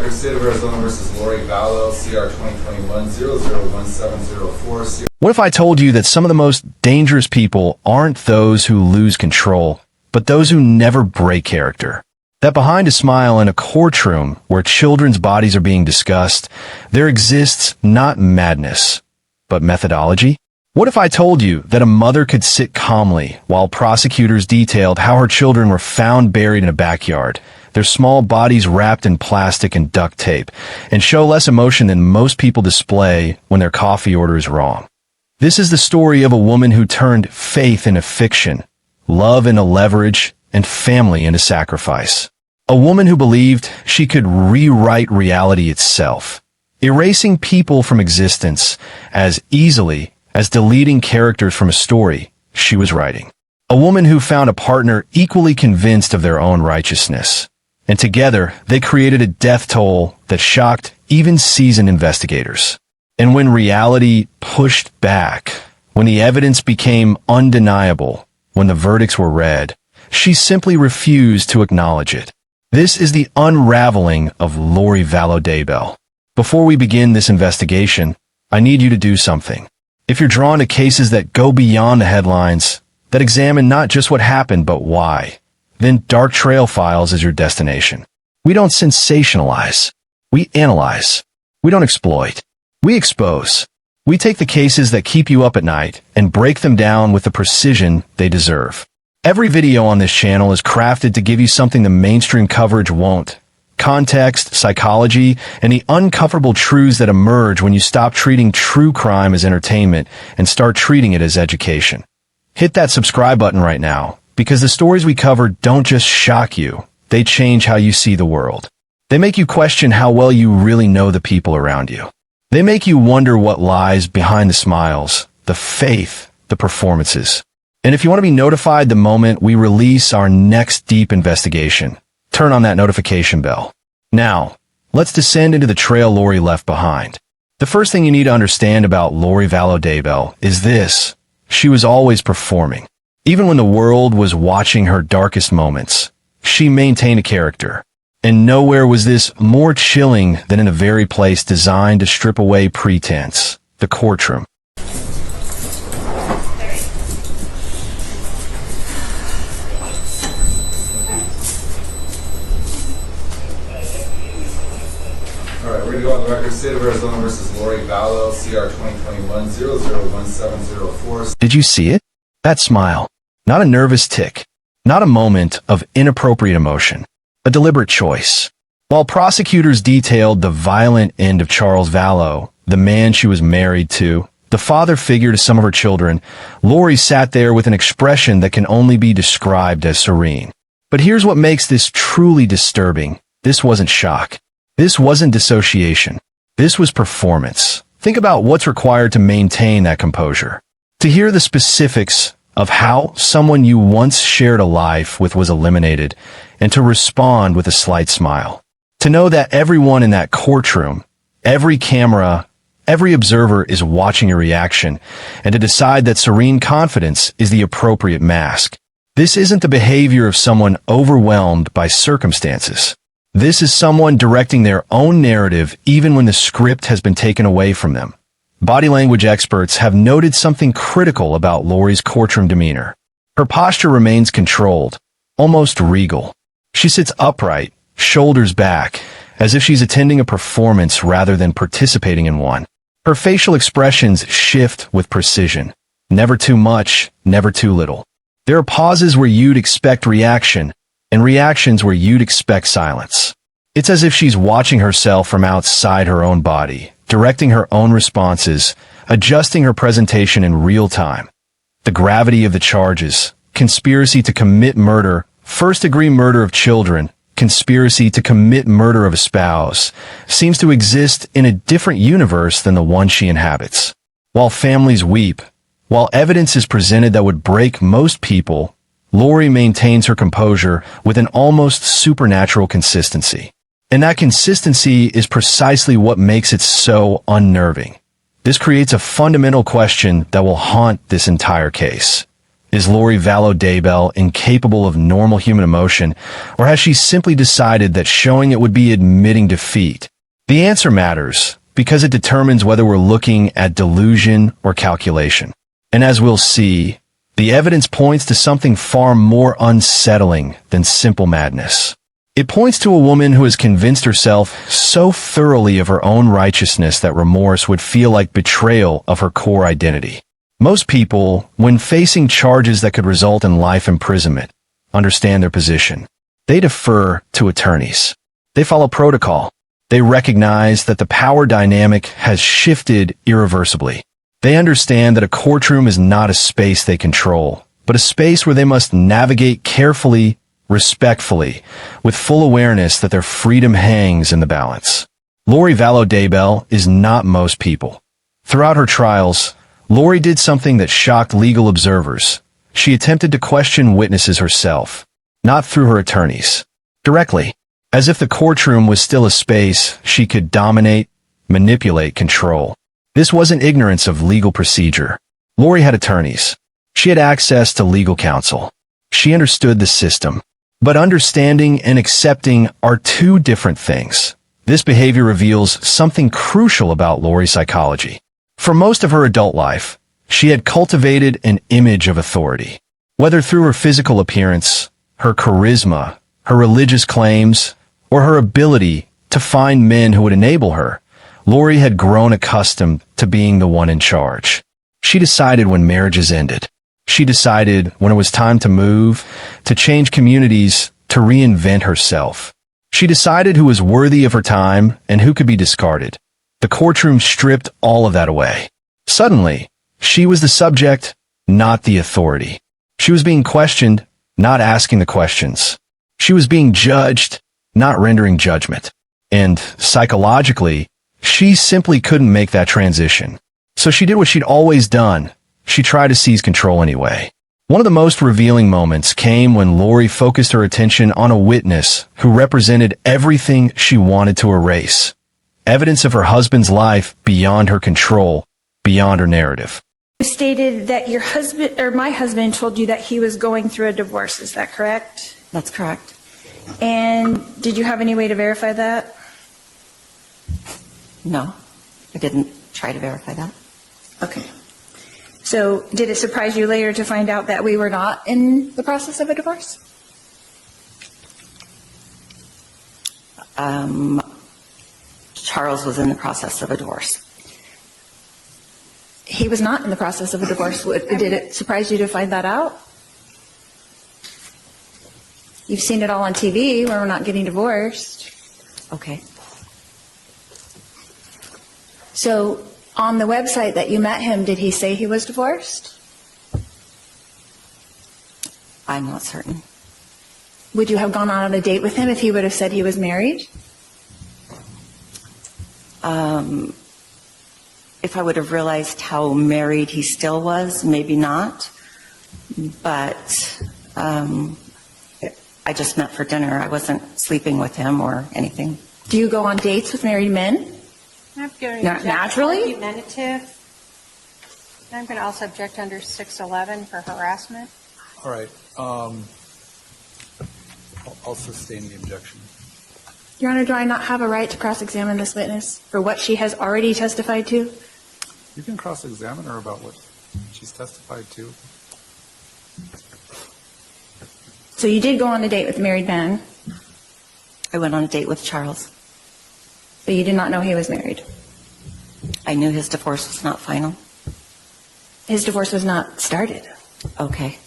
record, State of Arizona versus Lori Vallow, CR 2021-001704. What if I told you that some of the most dangerous people aren't those who lose control, but those who never break character? That behind a smile in a courtroom where children's bodies are being discussed, there exists not madness, but methodology? What if I told you that a mother could sit calmly while prosecutors detailed how her children were found buried in a backyard, their small bodies wrapped in plastic and duct tape, and show less emotion than most people display when their coffee order is wrong? This is the story of a woman who turned faith into fiction, love into leverage, and family into sacrifice. A woman who believed she could rewrite reality itself, erasing people from existence as easily as deleting characters from a story she was writing. A woman who found a partner equally convinced of their own righteousness, and together they created a death toll that shocked even seasoned investigators. And when reality pushed back, when the evidence became undeniable, when the verdicts were read, she simply refused to acknowledge it. This is the unraveling of Lori Vallow Daybell. Before we begin this investigation, I need you to do something. If you're drawn to cases that go beyond the headlines, that examine not just what happened but why, then Dark Trail Files is your destination. We don't sensationalize. We analyze. We don't exploit. We expose. We take the cases that keep you up at night and break them down with the precision they deserve. Every video on this channel is crafted to give you something the mainstream coverage won't. Context, psychology, and the uncomfortable truths that emerge when you stop treating true crime as entertainment and start treating it as education. Hit that subscribe button right now, because the stories we cover don't just shock you, they change how you see the world. They make you question how well you really know the people around you. They make you wonder what lies behind the smiles, the faith, the performances. And if you want to be notified the moment we release our next deep investigation, turn on that notification bell. Now, let's descend into the trail Lori left behind. The first thing you need to understand about Lori Vallow Daybell is this: she was always performing. Even when the world was watching her darkest moments, she maintained a character. And nowhere was this more chilling than in the very place designed to strip away pretense, the courtroom. Alright, we're going to go on the record, State of Arizona versus Lori Vallow, CR 2021-001704. Did you see it? That smile. Not a nervous tick. Not a moment of inappropriate emotion. A deliberate choice. While prosecutors detailed the violent end of Charles Vallow, the man she was married to, the father figure to some of her children, Lori sat there with an expression that can only be described as serene. But here's what makes this truly disturbing. This wasn't shock. This wasn't dissociation. This was performance. Think about what's required to maintain that composure. To hear the specifics of how someone you once shared a life with was eliminated, and to respond with a slight smile. To know that everyone in that courtroom, every camera, every observer is watching your reaction, and to decide that serene confidence is the appropriate mask. This isn't the behavior of someone overwhelmed by circumstances. This is someone directing their own narrative even when the script has been taken away from them. Body language experts have noted something critical about Lori's courtroom demeanor. Her posture remains controlled, almost regal. She sits upright, shoulders back, as if she's attending a performance rather than participating in one. Her facial expressions shift with precision. Never too much, never too little. There are pauses where you'd expect reaction, and reactions where you'd expect silence. It's as if she's watching herself from outside her own body, directing her own responses, adjusting her presentation in real time. The gravity of the charges: conspiracy to commit murder, first-degree murder of children, conspiracy to commit murder of a spouse, seems to exist in a different universe than the one she inhabits. While families weep, while evidence is presented that would break most people, Lori maintains her composure with an almost supernatural consistency. And that consistency is precisely what makes it so unnerving. This creates a fundamental question that will haunt this entire case. Is Lori Vallow Daybell incapable of normal human emotion, or has she simply decided that showing it would be admitting defeat? The answer matters, because it determines whether we're looking at delusion or calculation. And as we'll see, the evidence points to something far more unsettling than simple madness. It points to a woman who has convinced herself so thoroughly of her own righteousness that remorse would feel like betrayal of her core identity. Most people, when facing charges that could result in life imprisonment, understand their position. They defer to attorneys. They follow protocol. They recognize that the power dynamic has shifted irreversibly. They understand that a courtroom is not a space they control, but a space where they must navigate carefully, respectfully, with full awareness that their freedom hangs in the balance. Lori Vallow Daybell is not most people. Throughout her trials, Lori did something that shocked legal observers. She attempted to question witnesses herself, not through her attorneys, directly, as if the courtroom was still a space she could dominate, manipulate, control. This wasn't ignorance of legal procedure. Lori had attorneys. She had access to legal counsel. She understood the system. But understanding and accepting are two different things. This behavior reveals something crucial about Lori's psychology. For most of her adult life, she had cultivated an image of authority. Whether through her physical appearance, her charisma, her religious claims, or her ability to find men who would enable her, Lori had grown accustomed to being the one in charge. She decided when marriages ended. She decided when it was time to move, to change communities, to reinvent herself. She decided who was worthy of her time and who could be discarded. The courtroom stripped all of that away. Suddenly, she was the subject, not the authority. She was being questioned, not asking the questions. She was being judged, not rendering judgment. And psychologically, she simply couldn't make that transition. So she did what she'd always done. She tried to seize control anyway. One of the most revealing moments came when Lori focused her attention on a witness who represented everything she wanted to erase. Evidence of her husband's life beyond her control, beyond her narrative. You stated that your husband, or my husband, told you that he was going through a divorce. Is that correct? That's correct. And did you have any way to verify that? No, I didn't try to verify that. Okay. So did it surprise you later to find out that we were not in the process of a divorce? Charles was in the process of a divorce. He was not in the process of a divorce. Did it surprise you to find that out? You've seen it all on TV where we're not getting divorced. Okay. So on the website that you met him, did he say he was divorced? I'm not certain. Would you have gone on a date with him if he would have said he was married? If I would have realized how married he still was, maybe not. But I just met for dinner. I wasn't sleeping with him or anything. Do you go on dates with married men? I'm going to Not object naturally? argumentative. I'm going to also object under 611 for harassment. All right. I'll sustain the objection. Your Honor, do I not have a right to cross-examine this witness for what she has already testified to? You can cross-examine her about what she's testified to. So you did go on a date with a married man, I went on a date with Charles. but you did not know he was married. I knew his divorce was not final. His divorce was not started. Okay.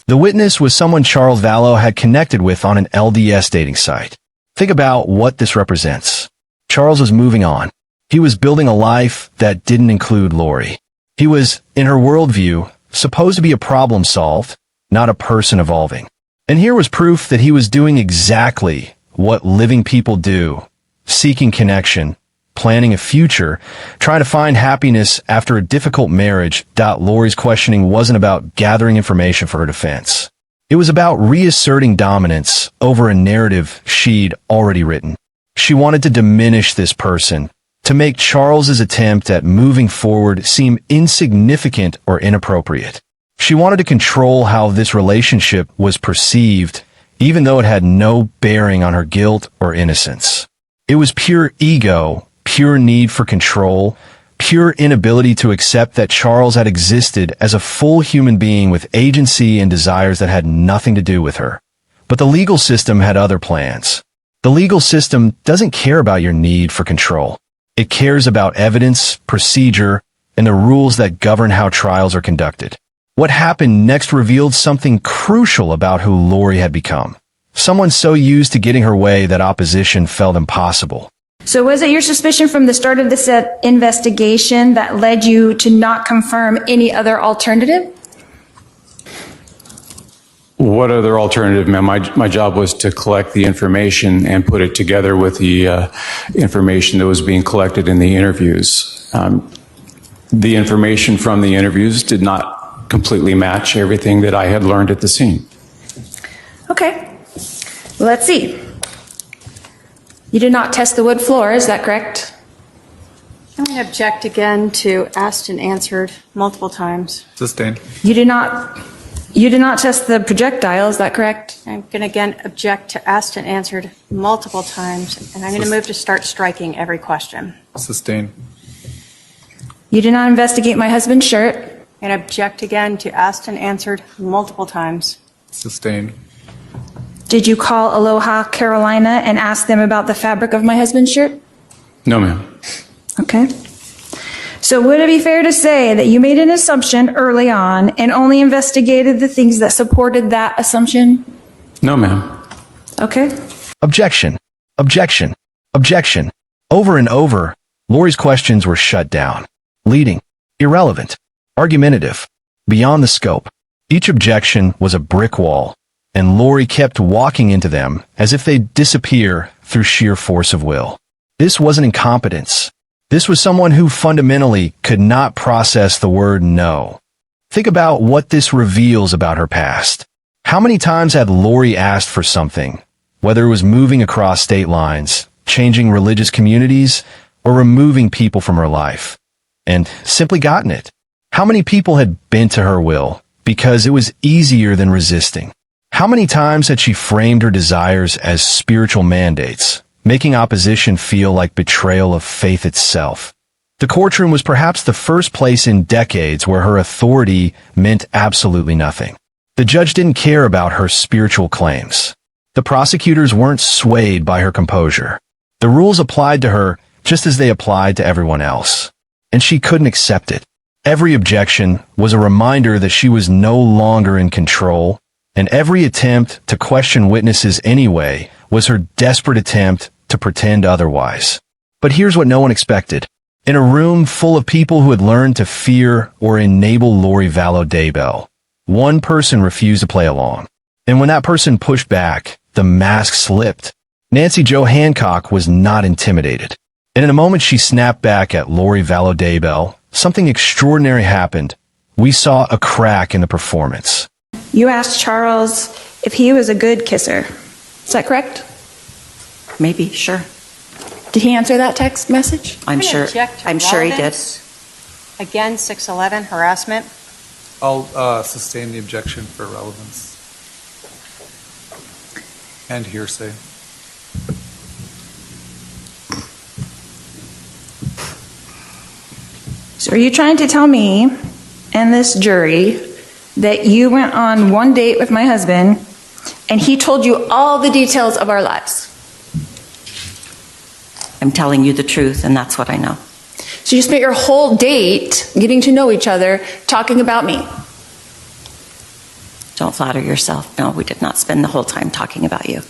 The witness was someone Charles Vallow had connected with on an LDS dating site. Think about what this represents. Charles was moving on. He was building a life that didn't include Lori. He was, in her worldview, supposed to be a problem solved, not a person evolving. And here was proof that he was doing exactly what living people do, seeking connection, planning a future, trying to find happiness after a difficult marriage. Lori's questioning wasn't about gathering information for her defense. It was about reasserting dominance over a narrative she'd already written. She wanted to diminish this person, to make Charles's attempt at moving forward seem insignificant or inappropriate. She wanted to control how this relationship was perceived, even though it had no bearing on her guilt or innocence. It was pure ego, pure need for control, pure inability to accept that Charles had existed as a full human being with agency and desires that had nothing to do with her. But the legal system had other plans. The legal system doesn't care about your need for control. It cares about evidence, procedure, and the rules that govern how trials are conducted. What happened next revealed something crucial about who Lori had become. Someone so used to getting her way that opposition felt impossible. So was it your suspicion from the start of this investigation that led you to not confirm any other alternative? What other alternative, ma'am? My job was to collect the information and put it together with the information that was being collected in the interviews. The information from the interviews did not completely match everything that I had learned at the scene. Okay. Well, let's see. You did not test the wood floor, is that correct? I'm going to object again to asked and answered multiple times. Sustained. You did not test the projectile, is that correct? I'm going to again object to asked and answered multiple times, and I'm going to move to start striking every question. Sustained. You did not investigate my husband's shirt. And object again to asked and answered multiple times. Sustained. Did you call Aloha, Carolina, and ask them about the fabric of my husband's shirt? No, ma'am. Okay. So would it be fair to say that you made an assumption early on and only investigated the things that supported that assumption? No, ma'am. Okay. Objection. Objection. Objection. Over and over, Lori's questions were shut down. Leading. Irrelevant. Argumentative. Beyond the scope. Each objection was a brick wall, and Lori kept walking into them as if they'd disappear through sheer force of will. This wasn't incompetence. This was someone who fundamentally could not process the word no. Think about what this reveals about her past. How many times had Lori asked for something, whether it was moving across state lines, changing religious communities, or removing people from her life, and simply gotten it? How many people had bent to her will because it was easier than resisting? How many times had she framed her desires as spiritual mandates, making opposition feel like betrayal of faith itself? The courtroom was perhaps the first place in decades where her authority meant absolutely nothing. The judge didn't care about her spiritual claims. The prosecutors weren't swayed by her composure. The rules applied to her just as they applied to everyone else, and she couldn't accept it. Every objection was a reminder that she was no longer in control, and every attempt to question witnesses anyway was her desperate attempt to pretend otherwise. But here's what no one expected. In a room full of people who had learned to fear or enable Lori Vallow Daybell, one person refused to play along. And when that person pushed back, the mask slipped. Nancy Jo Hancock was not intimidated. And in a moment she snapped back at Lori Vallow Daybell, something extraordinary happened. We saw a crack in the performance. You asked Charles if he was a good kisser. Is that correct? Maybe, sure. Did he answer that text message? I'm gonna sure. object to I'm sure he did. relevance. Again, 611, harassment. I'll sustain the objection for relevance and hearsay. So are you trying to tell me and this jury that you went on one date with my husband and he told you all the details of our lives? I'm telling you the truth, and that's what I know. So you spent your whole date getting to know each other, talking about me. Don't flatter yourself. No, we did not spend the whole time talking about you.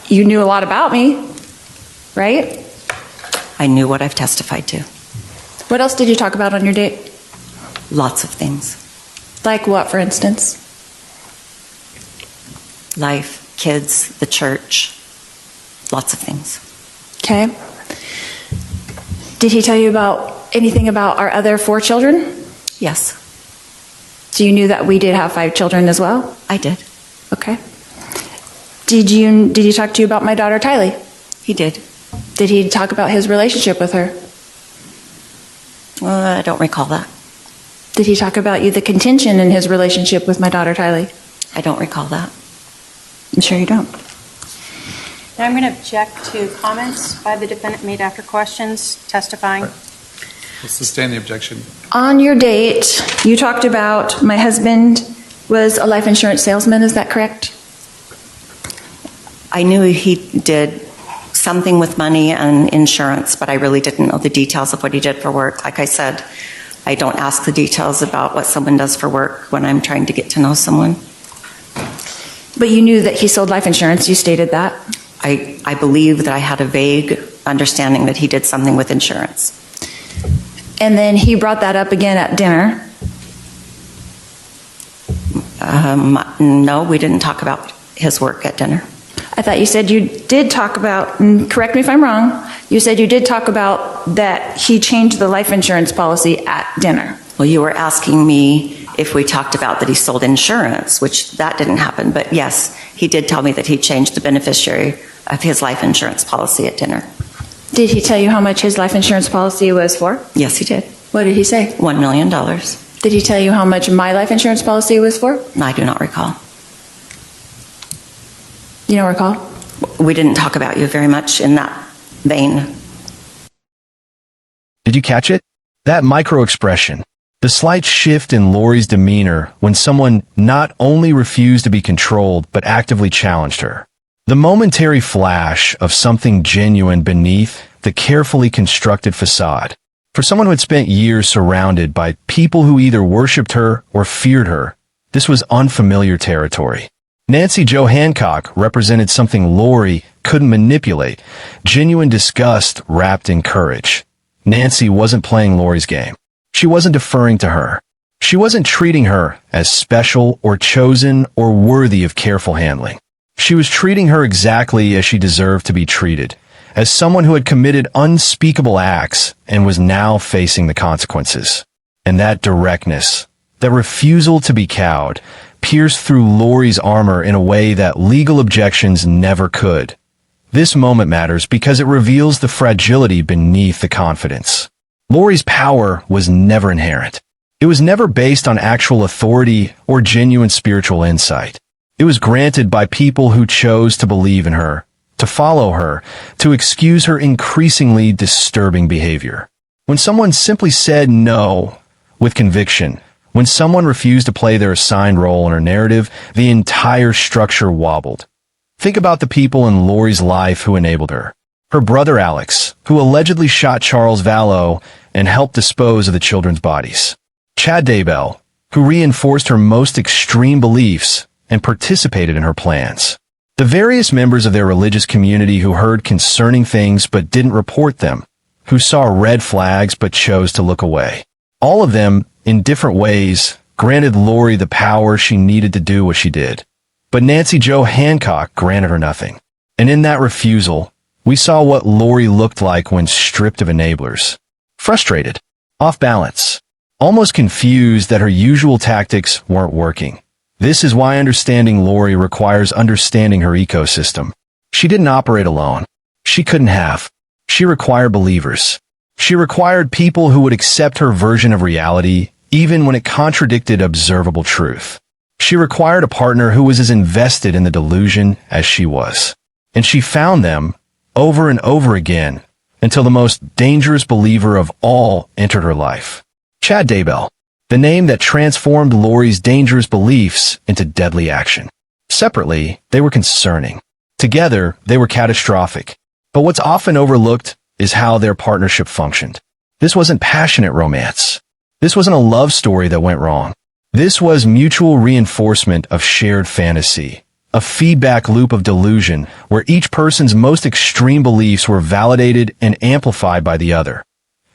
You knew a lot about me, right? I knew what I've testified to. What else did you talk about on your date? Lots of things. Like what, for instance? Life, kids, the church, lots of things. Okay. Did he tell you about anything about our other 4 children? Yes, So you knew that we did have 5 children as well? I did. Okay. Did he talk to you about my daughter Tylee? He did. Did he talk about his relationship with her? I don't recall that. Did he talk about you, the contention in his relationship with my daughter, Tylee? I don't recall that. I'm sure you don't. And I'm going to object to comments by the defendant made after questions, testifying. We'll sustain the objection. On your date, you talked about my husband was a life insurance salesman, is that correct? I knew he did something with money and insurance, but I really didn't know the details of what he did for work. Like I said, I don't ask the details about what someone does for work when I'm trying to get to know someone. But you knew that he sold life insurance, you stated that. I believe that I had a vague understanding that he did something with insurance. And then he brought that up again at dinner. No, we didn't talk about his work at dinner. I thought you said you did talk about, and correct me if I'm wrong, you said you did talk about that he changed the life insurance policy at dinner. Well, you were asking me if we talked about that he sold insurance, which that didn't happen. But yes, he did tell me that he changed the beneficiary of his life insurance policy at dinner. Did he tell you how much his life insurance policy was for? Yes, he did. What did he say? $1 million. Did he tell you how much my life insurance policy was for? I do not recall. You don't recall? We didn't talk about you very much in that vein. Did you catch it? That micro expression. The slight shift in Lori's demeanor when someone not only refused to be controlled but actively challenged her. The momentary flash of something genuine beneath the carefully constructed facade. For someone who had spent years surrounded by people who either worshipped her or feared her, this was unfamiliar territory. Nancy Jo Hancock represented something Lori couldn't manipulate, genuine disgust wrapped in courage. Nancy wasn't playing Lori's game. She wasn't deferring to her. She wasn't treating her as special or chosen or worthy of careful handling. She was treating her exactly as she deserved to be treated, as someone who had committed unspeakable acts and was now facing the consequences. And that directness, that refusal to be cowed, pierced through Lori's armor in a way that legal objections never could. This moment matters because it reveals the fragility beneath the confidence. Lori's power was never inherent. It was never based on actual authority or genuine spiritual insight. It was granted by people who chose to believe in her, to follow her, to excuse her increasingly disturbing behavior. When someone simply said no with conviction, when someone refused to play their assigned role in her narrative, the entire structure wobbled. Think about the people in Lori's life who enabled her. Her brother Alex, who allegedly shot Charles Vallow and helped dispose of the children's bodies. Chad Daybell, who reinforced her most extreme beliefs and participated in her plans. The various members of their religious community who heard concerning things but didn't report them, who saw red flags but chose to look away. All of them, in different ways, granted Lori the power she needed to do what she did. But Nancy Jo Hancock granted her nothing. And in that refusal, we saw what Lori looked like when stripped of enablers. Frustrated, off balance, almost confused that her usual tactics weren't working. This is why understanding Lori requires understanding her ecosystem. She didn't operate alone. She couldn't have. She required believers. She required people who would accept her version of reality, even when it contradicted observable truth. She required a partner who was as invested in the delusion as she was. And she found them over and over again until the most dangerous believer of all entered her life. Chad Daybell, the name that transformed Lori's dangerous beliefs into deadly action. Separately, they were concerning. Together, they were catastrophic. But what's often overlooked is how their partnership functioned. This wasn't passionate romance. This wasn't a love story that went wrong. This was mutual reinforcement of shared fantasy, a feedback loop of delusion where each person's most extreme beliefs were validated and amplified by the other.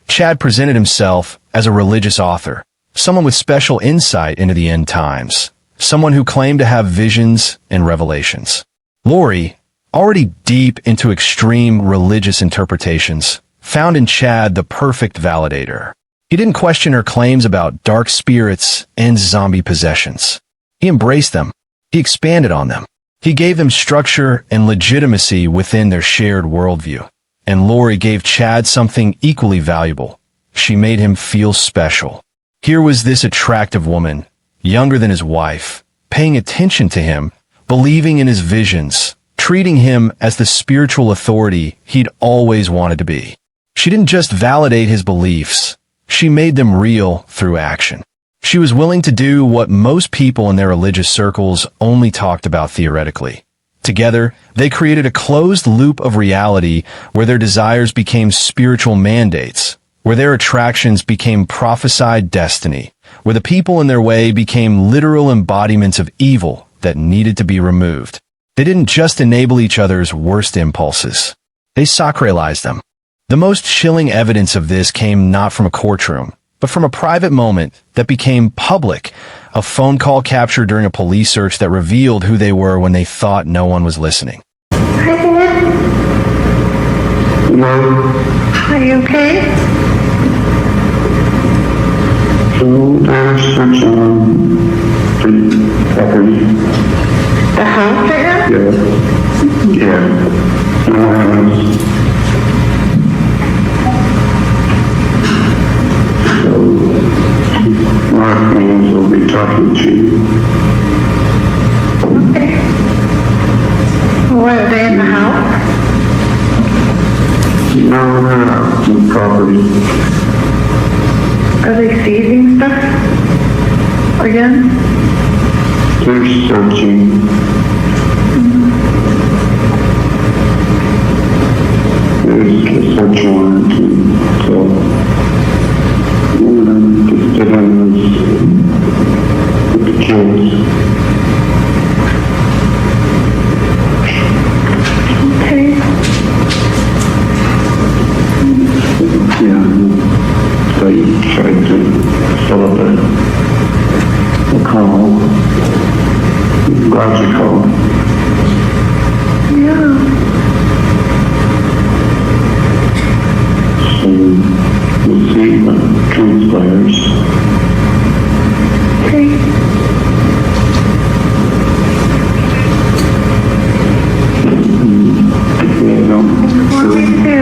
Chad presented himself as a religious author, someone with special insight into the end times, someone who claimed to have visions and revelations. Lori, already deep into extreme religious interpretations, found in Chad the perfect validator. He didn't question her claims about dark spirits and zombie possessions. He embraced them. He expanded on them. He gave them structure and legitimacy within their shared worldview. And Lori gave Chad something equally valuable. She made him feel special. Here was this attractive woman, younger than his wife, paying attention to him, believing in his visions, treating him as the spiritual authority he'd always wanted to be. She didn't just validate his beliefs, she made them real through action. She was willing to do what most people in their religious circles only talked about theoretically. Together, they created a closed loop of reality where their desires became spiritual mandates, where their attractions became prophesied destiny, where the people in their way became literal embodiments of evil that needed to be removed. They didn't just enable each other's worst impulses. They sacralized them. The most chilling evidence of this came not from a courtroom, but from a private moment that became public, a phone call captured during a police search that revealed who they were when they thought no one was listening. Hi, Dad. No, Are you okay? so there's searching on the property. The house right now? Yeah. No evidence. So, Mark means we'll be talking to you. Okay. Were they in the house? No, they're out on the property. Are they seizing stuff? Again? They're searching. There's a search warrant, so we're interested in this with the kids. Okay. Yeah, so you tried to set up a call. Glad you called. Yeah. So we'll see what transpires. Okay. Yeah, no. What do you do?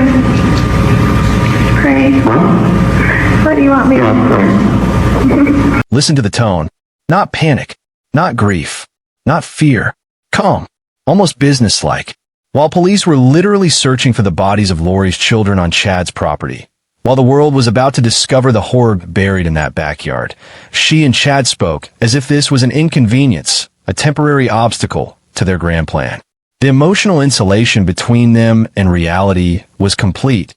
Pray. Huh? What do you want me to Yeah, right. Listen to the tone. Not panic, not grief, not fear. Calm, almost businesslike. While police were literally searching for the bodies of Lori's children on Chad's property, while the world was about to discover the horror buried in that backyard, she and Chad spoke as if this was an inconvenience, a temporary obstacle to their grand plan. The emotional insulation between them and reality was complete.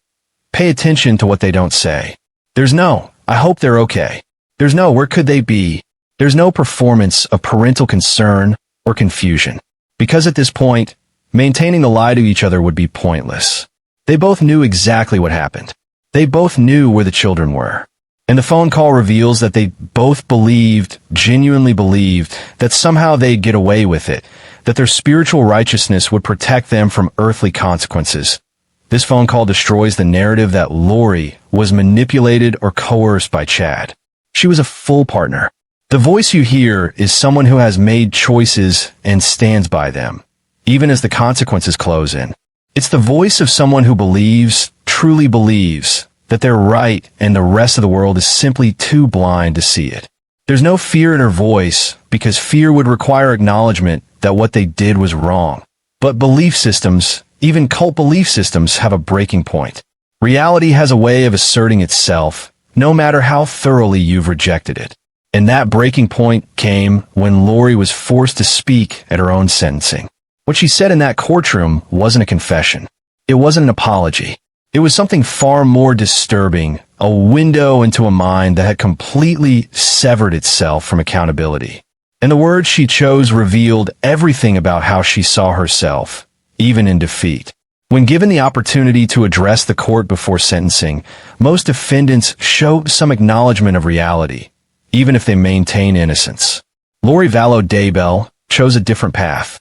Pay attention to what they don't say. There's no, I hope they're okay. There's no, where could they be? There's no performance of parental concern or confusion. Because at this point, maintaining the lie to each other would be pointless. They both knew exactly what happened. They both knew where the children were. And the phone call reveals that they both believed, genuinely believed, that somehow they'd get away with it, that their spiritual righteousness would protect them from earthly consequences. This phone call destroys the narrative that Lori was manipulated or coerced by Chad. She was a full partner. The voice you hear is someone who has made choices and stands by them, even as the consequences close in. It's the voice of someone who believes, truly believes, that they're right and the rest of the world is simply too blind to see it. There's no fear in her voice because fear would require acknowledgement that what they did was wrong. But belief systems, even cult belief systems, have a breaking point. Reality has a way of asserting itself, no matter how thoroughly you've rejected it. And that breaking point came when Lori was forced to speak at her own sentencing. What she said in that courtroom wasn't a confession. It wasn't an apology. It was something far more disturbing, a window into a mind that had completely severed itself from accountability. And the words she chose revealed everything about how she saw herself, even in defeat. When given the opportunity to address the court before sentencing, most defendants showed some acknowledgement of reality, even if they maintain innocence. Lori Vallow Daybell chose a different path.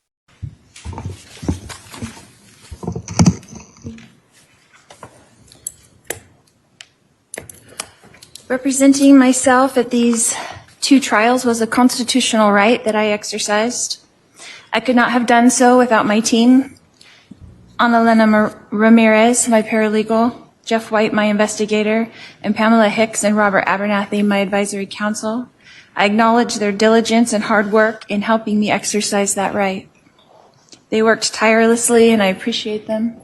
Representing myself at these two trials was a constitutional right that I exercised. I could not have done so without my team. Ana Elena Ramirez, my paralegal, Jeff White, my investigator, and Pamela Hicks and Robert Abernathy, my advisory counsel. I acknowledge their diligence and hard work in helping me exercise that right. They worked tirelessly, and I appreciate them.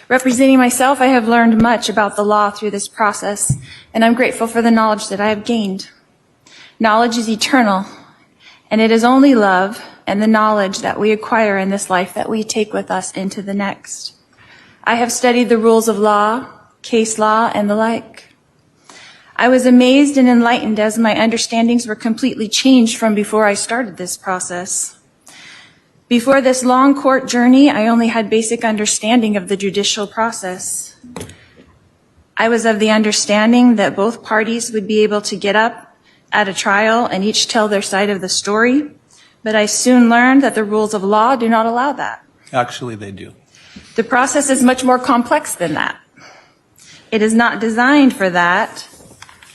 Representing myself, I have learned much about the law through this process, and I'm grateful for the knowledge that I have gained. Knowledge is eternal, and it is only love and the knowledge that we acquire in this life that we take with us into the next. I have studied the rules of law, case law, and the like. I was amazed and enlightened as my understandings were completely changed from before I started this process. Before this long court journey, I only had basic understanding of the judicial process. I was of the understanding that both parties would be able to get up at a trial and each tell their side of the story, but I soon learned that the rules of law do not allow that. Actually, they do. The process is much more complex than that. It is not designed for that,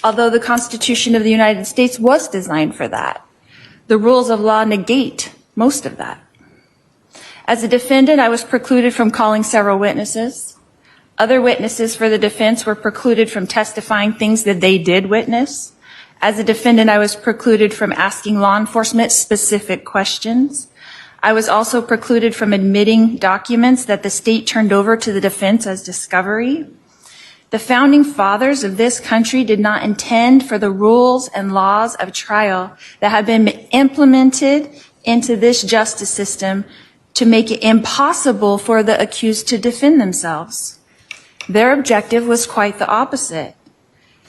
although the Constitution of the United States was designed for that. The rules of law negate most of that. As a defendant, I was precluded from calling several witnesses. Other witnesses for the defense were precluded from testifying things that they did witness. As a defendant, I was precluded from asking law enforcement specific questions. I was also precluded from admitting documents that the state turned over to the defense as discovery. The founding fathers of this country did not intend for the rules and laws of trial that have been implemented into this justice system to make it impossible for the accused to defend themselves. Their objective was quite the opposite.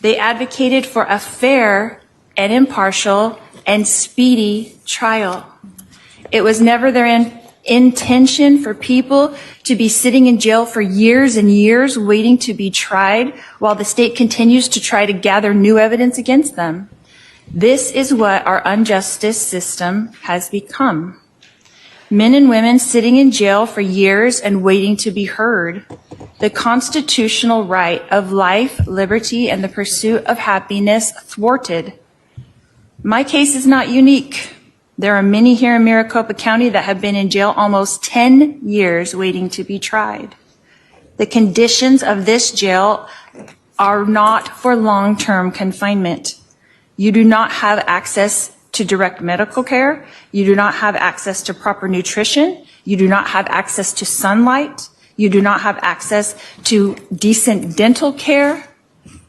They advocated for a fair and impartial and speedy trial. It was never their intention for people to be sitting in jail for years and years waiting to be tried while the state continues to try to gather new evidence against them. This is what our unjustice system has become. Men and women sitting in jail for years and waiting to be heard. The constitutional right of life, liberty, and the pursuit of happiness thwarted. My case is not unique. There are many here in Maricopa County that have been in jail almost 10 years waiting to be tried. The conditions of this jail are not for long-term confinement. You do not have access to direct medical care. You do not have access to proper nutrition. You do not have access to sunlight. You do not have access to decent dental care.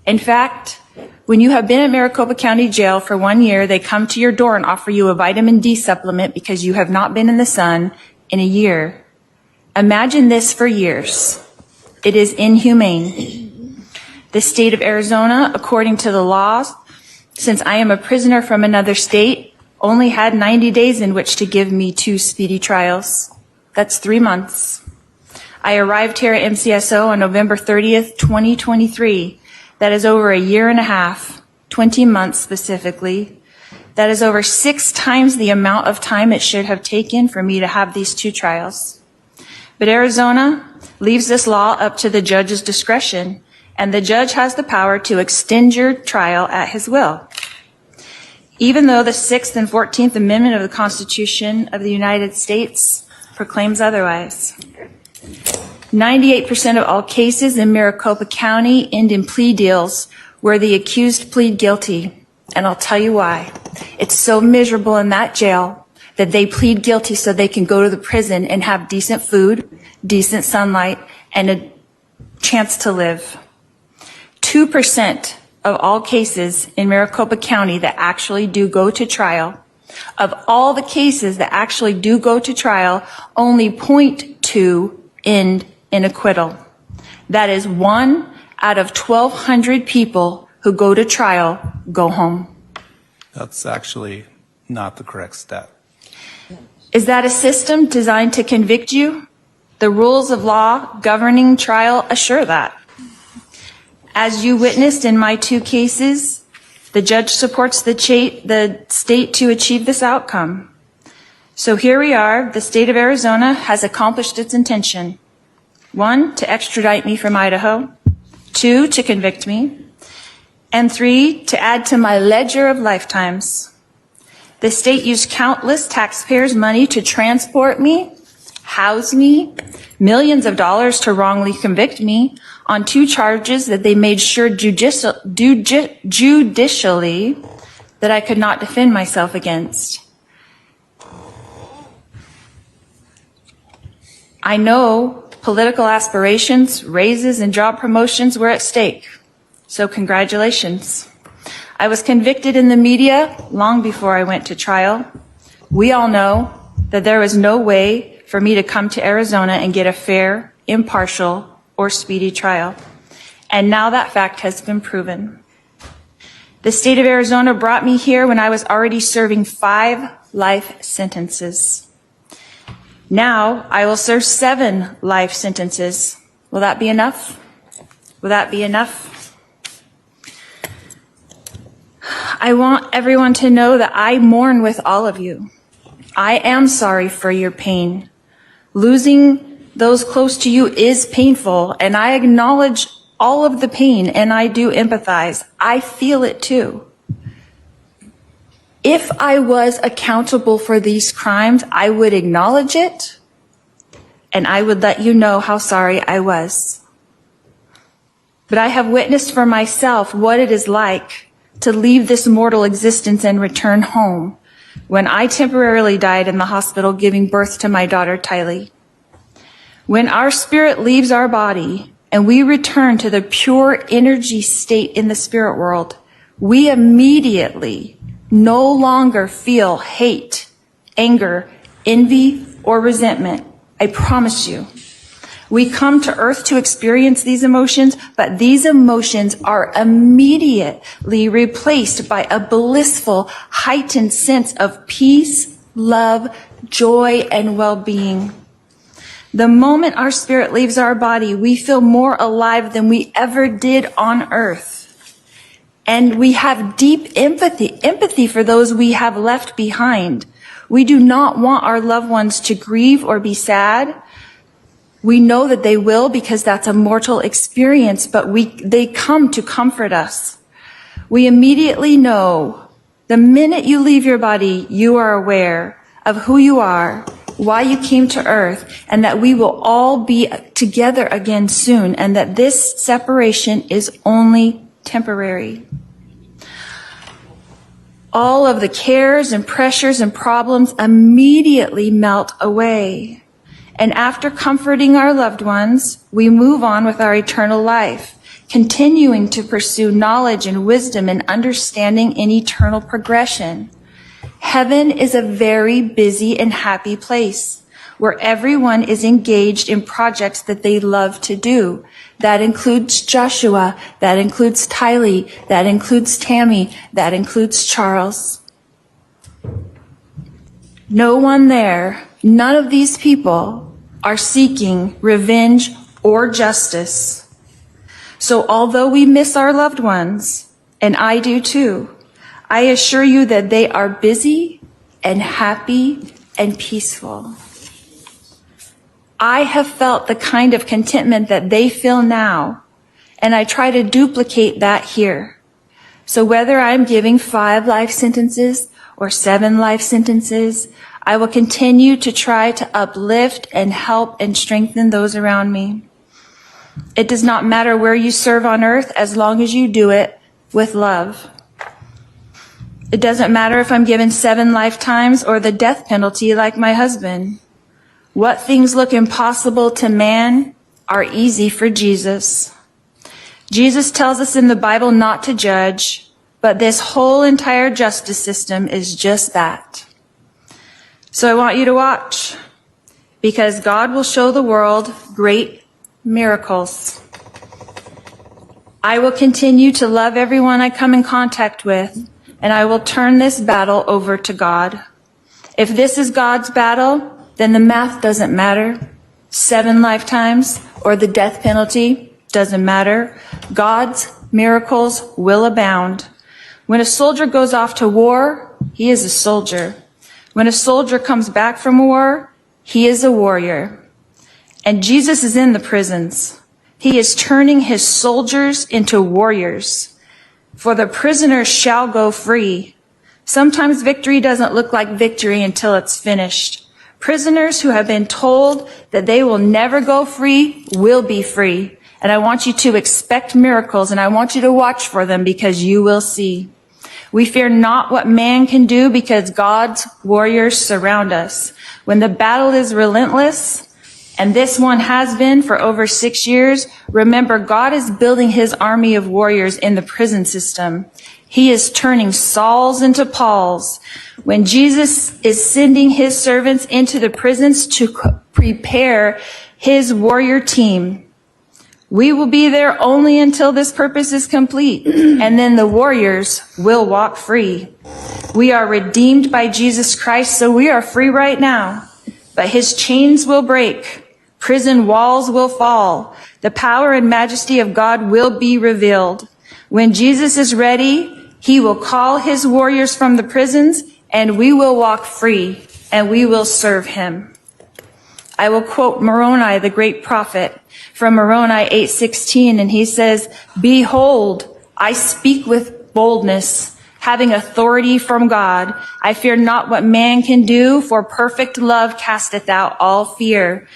In fact, when you have been at Maricopa County Jail for 1 year, they come to your door and offer you a vitamin D supplement because you have not been in the sun in a year. Imagine this for years. It is inhumane. The state of Arizona, according to the laws, since I am a prisoner from another state, only had 90 days in which to give me 2 speedy trials. That's 3 months. I arrived here at MCSO on November 30th, 2023. That is over a year and a half, 20 months specifically. That is over 6 times the amount of time it should have taken for me to have these 2 trials. But Arizona leaves this law up to the judge's discretion, and the judge has the power to extend your trial at his will. Even though the 6th and 14th Amendment of the Constitution of the United States proclaims otherwise. 98% of all cases in Maricopa County end in plea deals where the accused plead guilty. And I'll tell you why. It's so miserable in that jail that they plead guilty so they can go to the prison and have decent food, decent sunlight, and a chance to live. 2% of all cases in Maricopa County that actually do go to trial, of all the cases that actually do go to trial, only 0.2 end in acquittal. That is 1 out of 1,200 people who go to trial go home. That's actually not the correct stat. Is that a system designed to convict you? The rules of law governing trial assure that. As you witnessed in my 2 cases, the judge supports the state to achieve this outcome. So here we are, the state of Arizona has accomplished its intention. 1, to extradite me from Idaho. 2, to convict me. And 3, to add to my ledger of lifetimes. The state used countless taxpayers' money to transport me house me, millions of dollars to wrongly convict me on 2 charges that they made sure judicially that I could not defend myself against. I know political aspirations, raises, and job promotions were at stake. So congratulations. I was convicted in the media long before I went to trial. We all know that there was no way for me to come to Arizona and get a fair, impartial, or speedy trial. And now that fact has been proven. The state of Arizona brought me here when I was already serving 5 life sentences. Now I will serve 7 life sentences. Will that be enough? Will that be enough? I want everyone to know that I mourn with all of you. I am sorry for your pain. Losing those close to you is painful, and I acknowledge all of the pain, and I do empathize. I feel it too. If I was accountable for these crimes, I would acknowledge it, and I would let you know how sorry I was. But I have witnessed for myself what it is like to leave this mortal existence and return home when I temporarily died in the hospital giving birth to my daughter, Tylee. When our spirit leaves our body and we return to the pure energy state in the spirit world, we immediately no longer feel hate, anger, envy, or resentment. I promise you. We come to earth to experience these emotions, but these emotions are immediately replaced by a blissful, heightened sense of peace, love, joy, and well-being. The moment our spirit leaves our body, we feel more alive than we ever did on earth. And we have deep empathy for those we have left behind. We do not want our loved ones to grieve or be sad. We know that they will because that's a mortal experience, but they come to comfort us. We immediately know the minute you leave your body, you are aware of who you are, why you came to earth, and that we will all be together again soon, and that this separation is only temporary. All of the cares and pressures and problems immediately melt away. And after comforting our loved ones, we move on with our eternal life, continuing to pursue knowledge and wisdom and understanding in eternal progression. Heaven is a very busy and happy place where everyone is engaged in projects that they love to do. That includes Joshua, that includes Tylee, that includes Tammy, that includes Charles. No one there, none of these people are seeking revenge or justice. So although we miss our loved ones, and I do too, I assure you that they are busy and happy and peaceful. I have felt the kind of contentment that they feel now, and I try to duplicate that here. So whether I'm giving 5 life sentences or 7 life sentences, I will continue to try to uplift and help and strengthen those around me. It does not matter where you serve on earth as long as you do it with love. It doesn't matter if I'm given 7 lifetimes or the death penalty like my husband. What things look impossible to man are easy for Jesus. Jesus tells us in the Bible not to judge, but this whole entire justice system is just that. So I want you to watch, because God will show the world great miracles. I will continue to love everyone I come in contact with, and I will turn this battle over to God. If this is God's battle, then the math doesn't matter. 7 lifetimes or the death penalty doesn't matter. God's miracles will abound. When a soldier goes off to war, he is a soldier. When a soldier comes back from war, he is a warrior. And Jesus is in the prisons. He is turning his soldiers into warriors. For the prisoners shall go free. Sometimes victory doesn't look like victory until it's finished. Prisoners who have been told that they will never go free will be free. And I want you to expect miracles, and I want you to watch for them, because you will see. We fear not what man can do, because God's warriors surround us. When the battle is relentless, and this one has been for over 6 years, remember, God is building his army of warriors in the prison system. He is turning Sauls into Pauls. When Jesus is sending his servants into the prisons to prepare his warrior team, we will be there only until this purpose is complete, and then the warriors will walk free. We are redeemed by Jesus Christ, so we are free right now. But his chains will break. Prison walls will fall. The power and majesty of God will be revealed. When Jesus is ready, he will call his warriors from the prisons, and we will walk free, and we will serve him. I will quote Moroni, the great prophet, from Moroni 8:16, and he says, "Behold, I speak with boldness, having authority from God. I fear not what man can do, for perfect love casteth out all fear."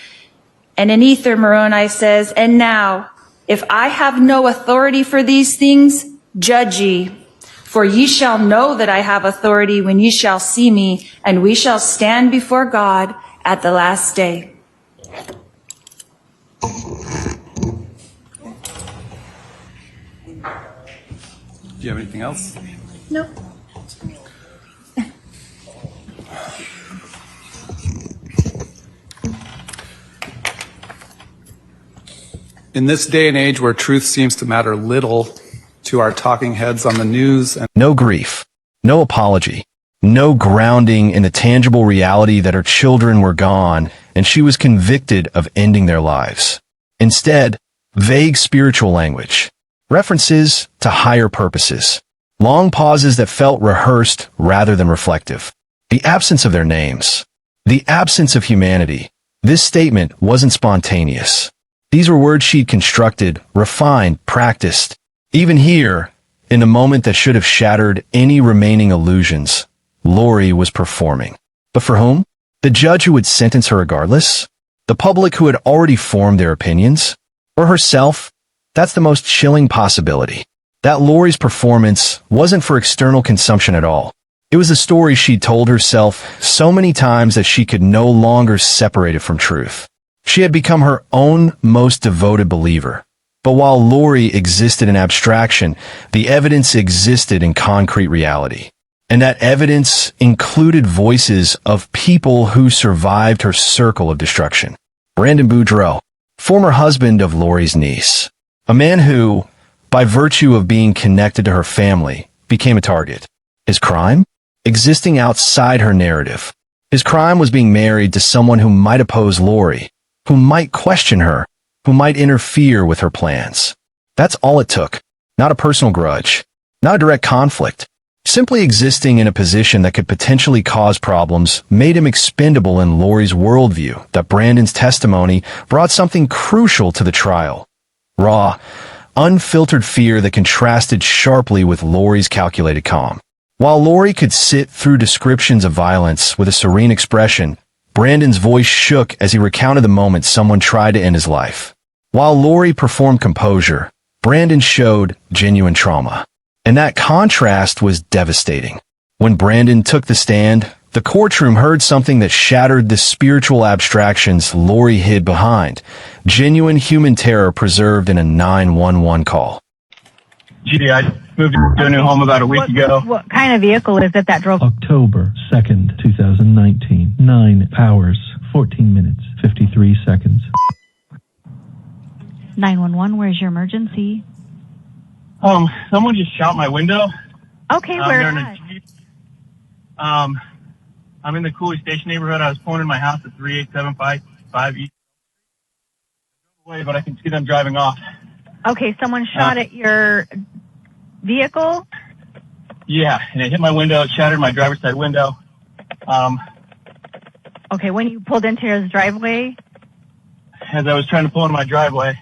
And in Ether, Moroni says, "And now, if I have no authority for these things, judge ye. For ye shall know that I have authority when ye shall see me, and we shall stand before God at the last day." Do you have anything else? No. In this day and age where truth seems to matter little to our talking heads on the news and No grief, no apology, no grounding in the tangible reality that her children were gone and she was convicted of ending their lives. Instead, vague spiritual language, references to higher purposes, long pauses that felt rehearsed rather than reflective, the absence of their names, the absence of humanity. This statement wasn't spontaneous. These were words she'd constructed, refined, practiced. Even here, in the moment that should have shattered any remaining illusions, Lori was performing. But for whom? The judge who would sentence her regardless? The public who had already formed their opinions? Or herself? That's the most chilling possibility. That Lori's performance wasn't for external consumption at all. It was a story she'd told herself so many times that she could no longer separate it from truth. She had become her own most devoted believer. But while Lori existed in abstraction, the evidence existed in concrete reality. And that evidence included voices of people who survived her circle of destruction. Brandon Boudreaux, former husband of Lori's niece. A man who, by virtue of being connected to her family, became a target. His crime? Existing outside her narrative. His crime was being married to someone who might oppose Lori, who might question her, who might interfere with her plans. That's all it took. Not a personal grudge. Not a direct conflict. Simply existing in a position that could potentially cause problems made him expendable in Lori's worldview. That Brandon's testimony brought something crucial to the trial. Raw, unfiltered fear that contrasted sharply with Lori's calculated calm. While Lori could sit through descriptions of violence with a serene expression, Brandon's voice shook as he recounted the moment someone tried to end his life. While Lori performed composure, Brandon showed genuine trauma. And that contrast was devastating. When Brandon took the stand, the courtroom heard something that shattered the spiritual abstractions Lori hid behind. Genuine human terror preserved in a 911 call. Gee, I moved to a new home about a week ago. What kind of vehicle is it that drove? October 2nd, 2019. 9 hours, 14 minutes, 53 seconds. 911, where's your emergency? Someone just shot my window. Okay, where they're in at? a Jeep. I'm in the Cooley Station neighborhood. I was pulling in my house at 38755 East. Away, but I can see them driving off. Okay, someone shot at your vehicle? Yeah, and it hit my window. It shattered my driver's side window. Okay, when you pulled into his driveway? As I was trying to pull into my driveway.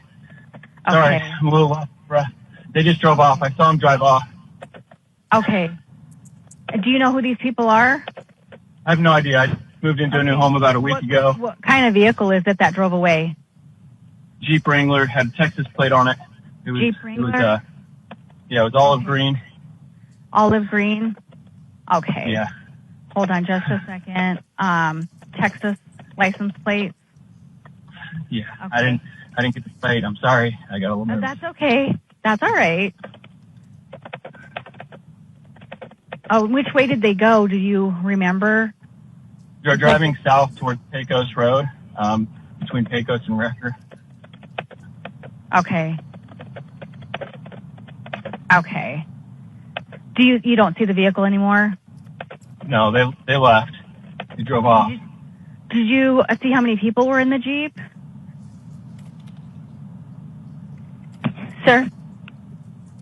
Sorry, Okay. I'm a little off breath. They just drove off. I saw them drive off. Okay. Do you know who these people are? I have no idea. I moved into a new home about a week ago. What kind of vehicle is it that drove away? Jeep Wrangler, had a Texas plate on it. It was, Jeep Wrangler? It was olive green. Olive green? Okay. Yeah. Hold on just a second. Texas license plate? Yeah. Okay. I didn't get the plate. I'm sorry. I got a little nervous. That's okay. That's all right. Oh, which way did they go? Do you remember? You're driving south towards Pecos Road, between Pecos and Wrecker. Okay. Okay. You don't see the vehicle anymore? No, they left. They drove off. Did you see how many people were in the Jeep? Sir?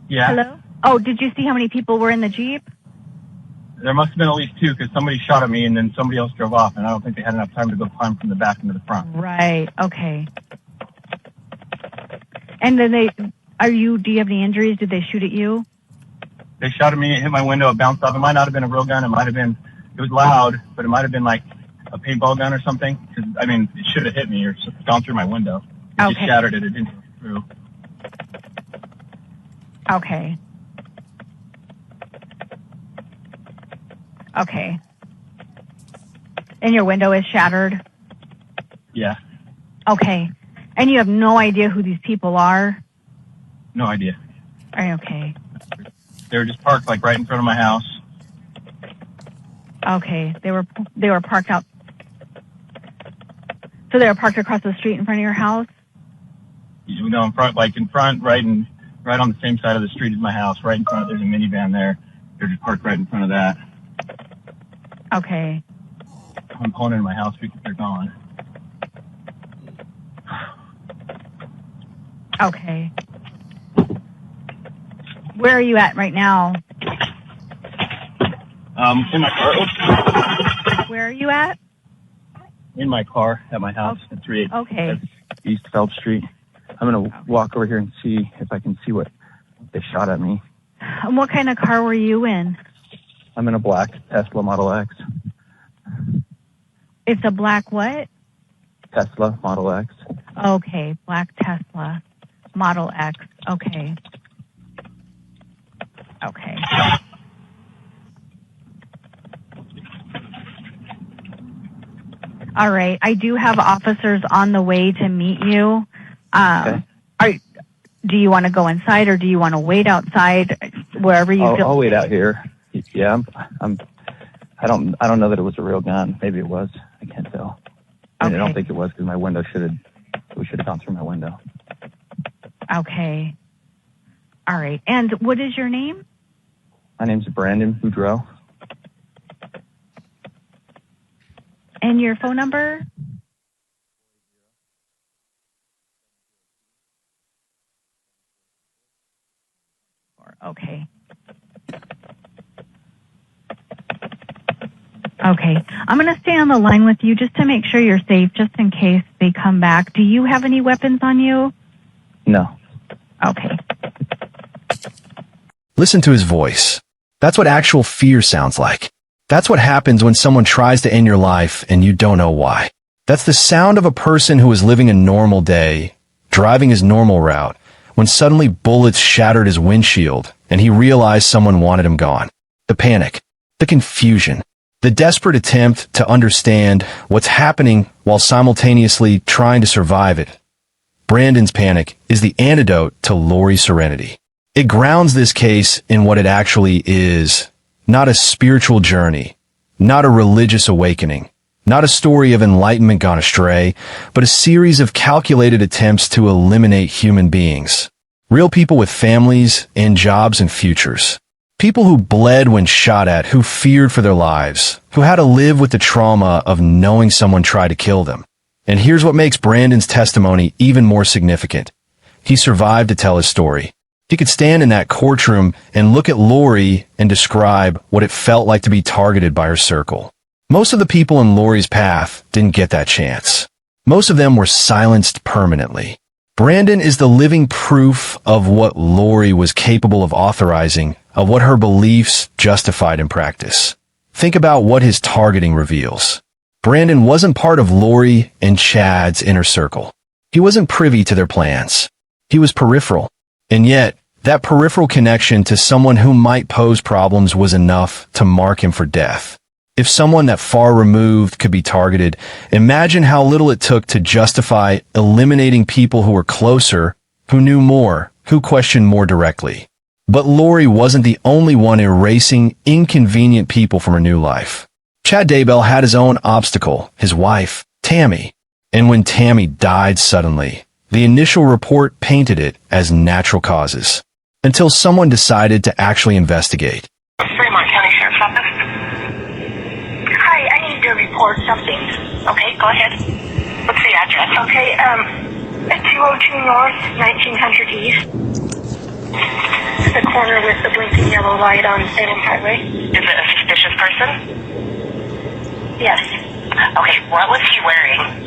Yeah. Hello? Oh, did you see how many people were in the Jeep? There must have been at least two because somebody shot at me and then somebody else drove off, and I don't think they had enough time to go climb from the back into the front. Right. Okay. And then do you have any injuries? Did they shoot at you? They shot at me, it hit my window, it bounced off. It might not have been a real gun. It was loud, but it might have been like a paintball gun or something. It should have hit me or gone through my window. It just shattered it. It didn't go through. Okay. Okay. And your window is shattered? Yeah. Okay. And you have no idea who these people are? No idea. Are you okay? They were just parked like right in front of my house. Okay. They were parked out. So they were parked across the street in front of your house? In front, right on the same side of the street as my house, right in front. There's a minivan there. They're just parked right in front of that. Okay. I'm pulling into my house because they're gone. Okay. Where are you at right now? In my car. Where are you at? In my car at my house at 38 Okay. East Phelps Street. I'm going to walk over here and see if I can see what they shot at me. And what kind of car were you in? I'm in a black Tesla Model X. It's a black what? Tesla Model X. Okay, black Tesla Model X. Okay. Okay. All right. I do have officers on the way to meet you. Okay. Do you want to go inside or do you want to wait outside wherever you feel? I'll wait out here. Yeah, I don't know that it was a real gun. Maybe it was. I can't tell. I don't think it was because my window we should have gone through my window. Okay. All right. And what is your name? My name's Brandon Boudreau. And your phone number? Okay. Okay. I'm going to stay on the line with you just to make sure you're safe, just in case they come back. Do you have any weapons on you? No. Okay. Listen to his voice. That's what actual fear sounds like. That's what happens when someone tries to end your life and you don't know why. That's the sound of a person who was living a normal day, driving his normal route, when suddenly bullets shattered his windshield and he realized someone wanted him gone. The panic, the confusion, the desperate attempt to understand what's happening while simultaneously trying to survive it. Brandon's panic is the antidote to Lori's serenity. It grounds this case in what it actually is. Not a spiritual journey, not a religious awakening, not a story of enlightenment gone astray, but a series of calculated attempts to eliminate human beings. Real people with families and jobs and futures. People who bled when shot at, who feared for their lives, who had to live with the trauma of knowing someone tried to kill them. And here's what makes Brandon's testimony even more significant. He survived to tell his story. He could stand in that courtroom and look at Lori and describe what it felt like to be targeted by her circle. Most of the people in Lori's path didn't get that chance. Most of them were silenced permanently. Brandon is the living proof of what Lori was capable of authorizing, of what her beliefs justified in practice. Think about what his targeting reveals. Brandon wasn't part of Lori and Chad's inner circle. He wasn't privy to their plans. He was peripheral. And yet, that peripheral connection to someone who might pose problems was enough to mark him for death. If someone that far removed could be targeted, imagine how little it took to justify eliminating people who were closer, who knew more, who questioned more directly. But Lori wasn't the only one erasing inconvenient people from her new life. Chad Daybell had his own obstacle, his wife, Tammy. And when Tammy died suddenly, the initial report painted it as natural causes, until someone decided to actually investigate. Fremont County Sheriff's Office. Hi, I need to report something. Okay, go ahead. What's the address? Okay, at 202 North, 1900 East. The corner with the blinking yellow light on Salem Highway. Is it a suspicious person? Yes. Okay, what was he wearing?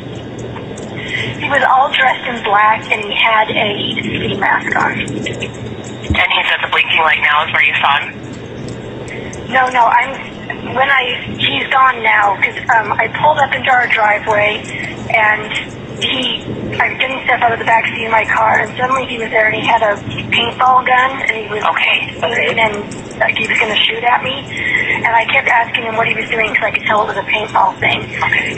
He was all dressed in black and he had a ski mask on. And he said the blinking light now is where you saw him? No, he's gone now because I pulled up into our driveway and I didn't step out of the back seat of my car and suddenly he was there and he had a paintball gun and he was and like he was going to shoot at me and I kept asking him what he was doing because I could tell it was a paintball thing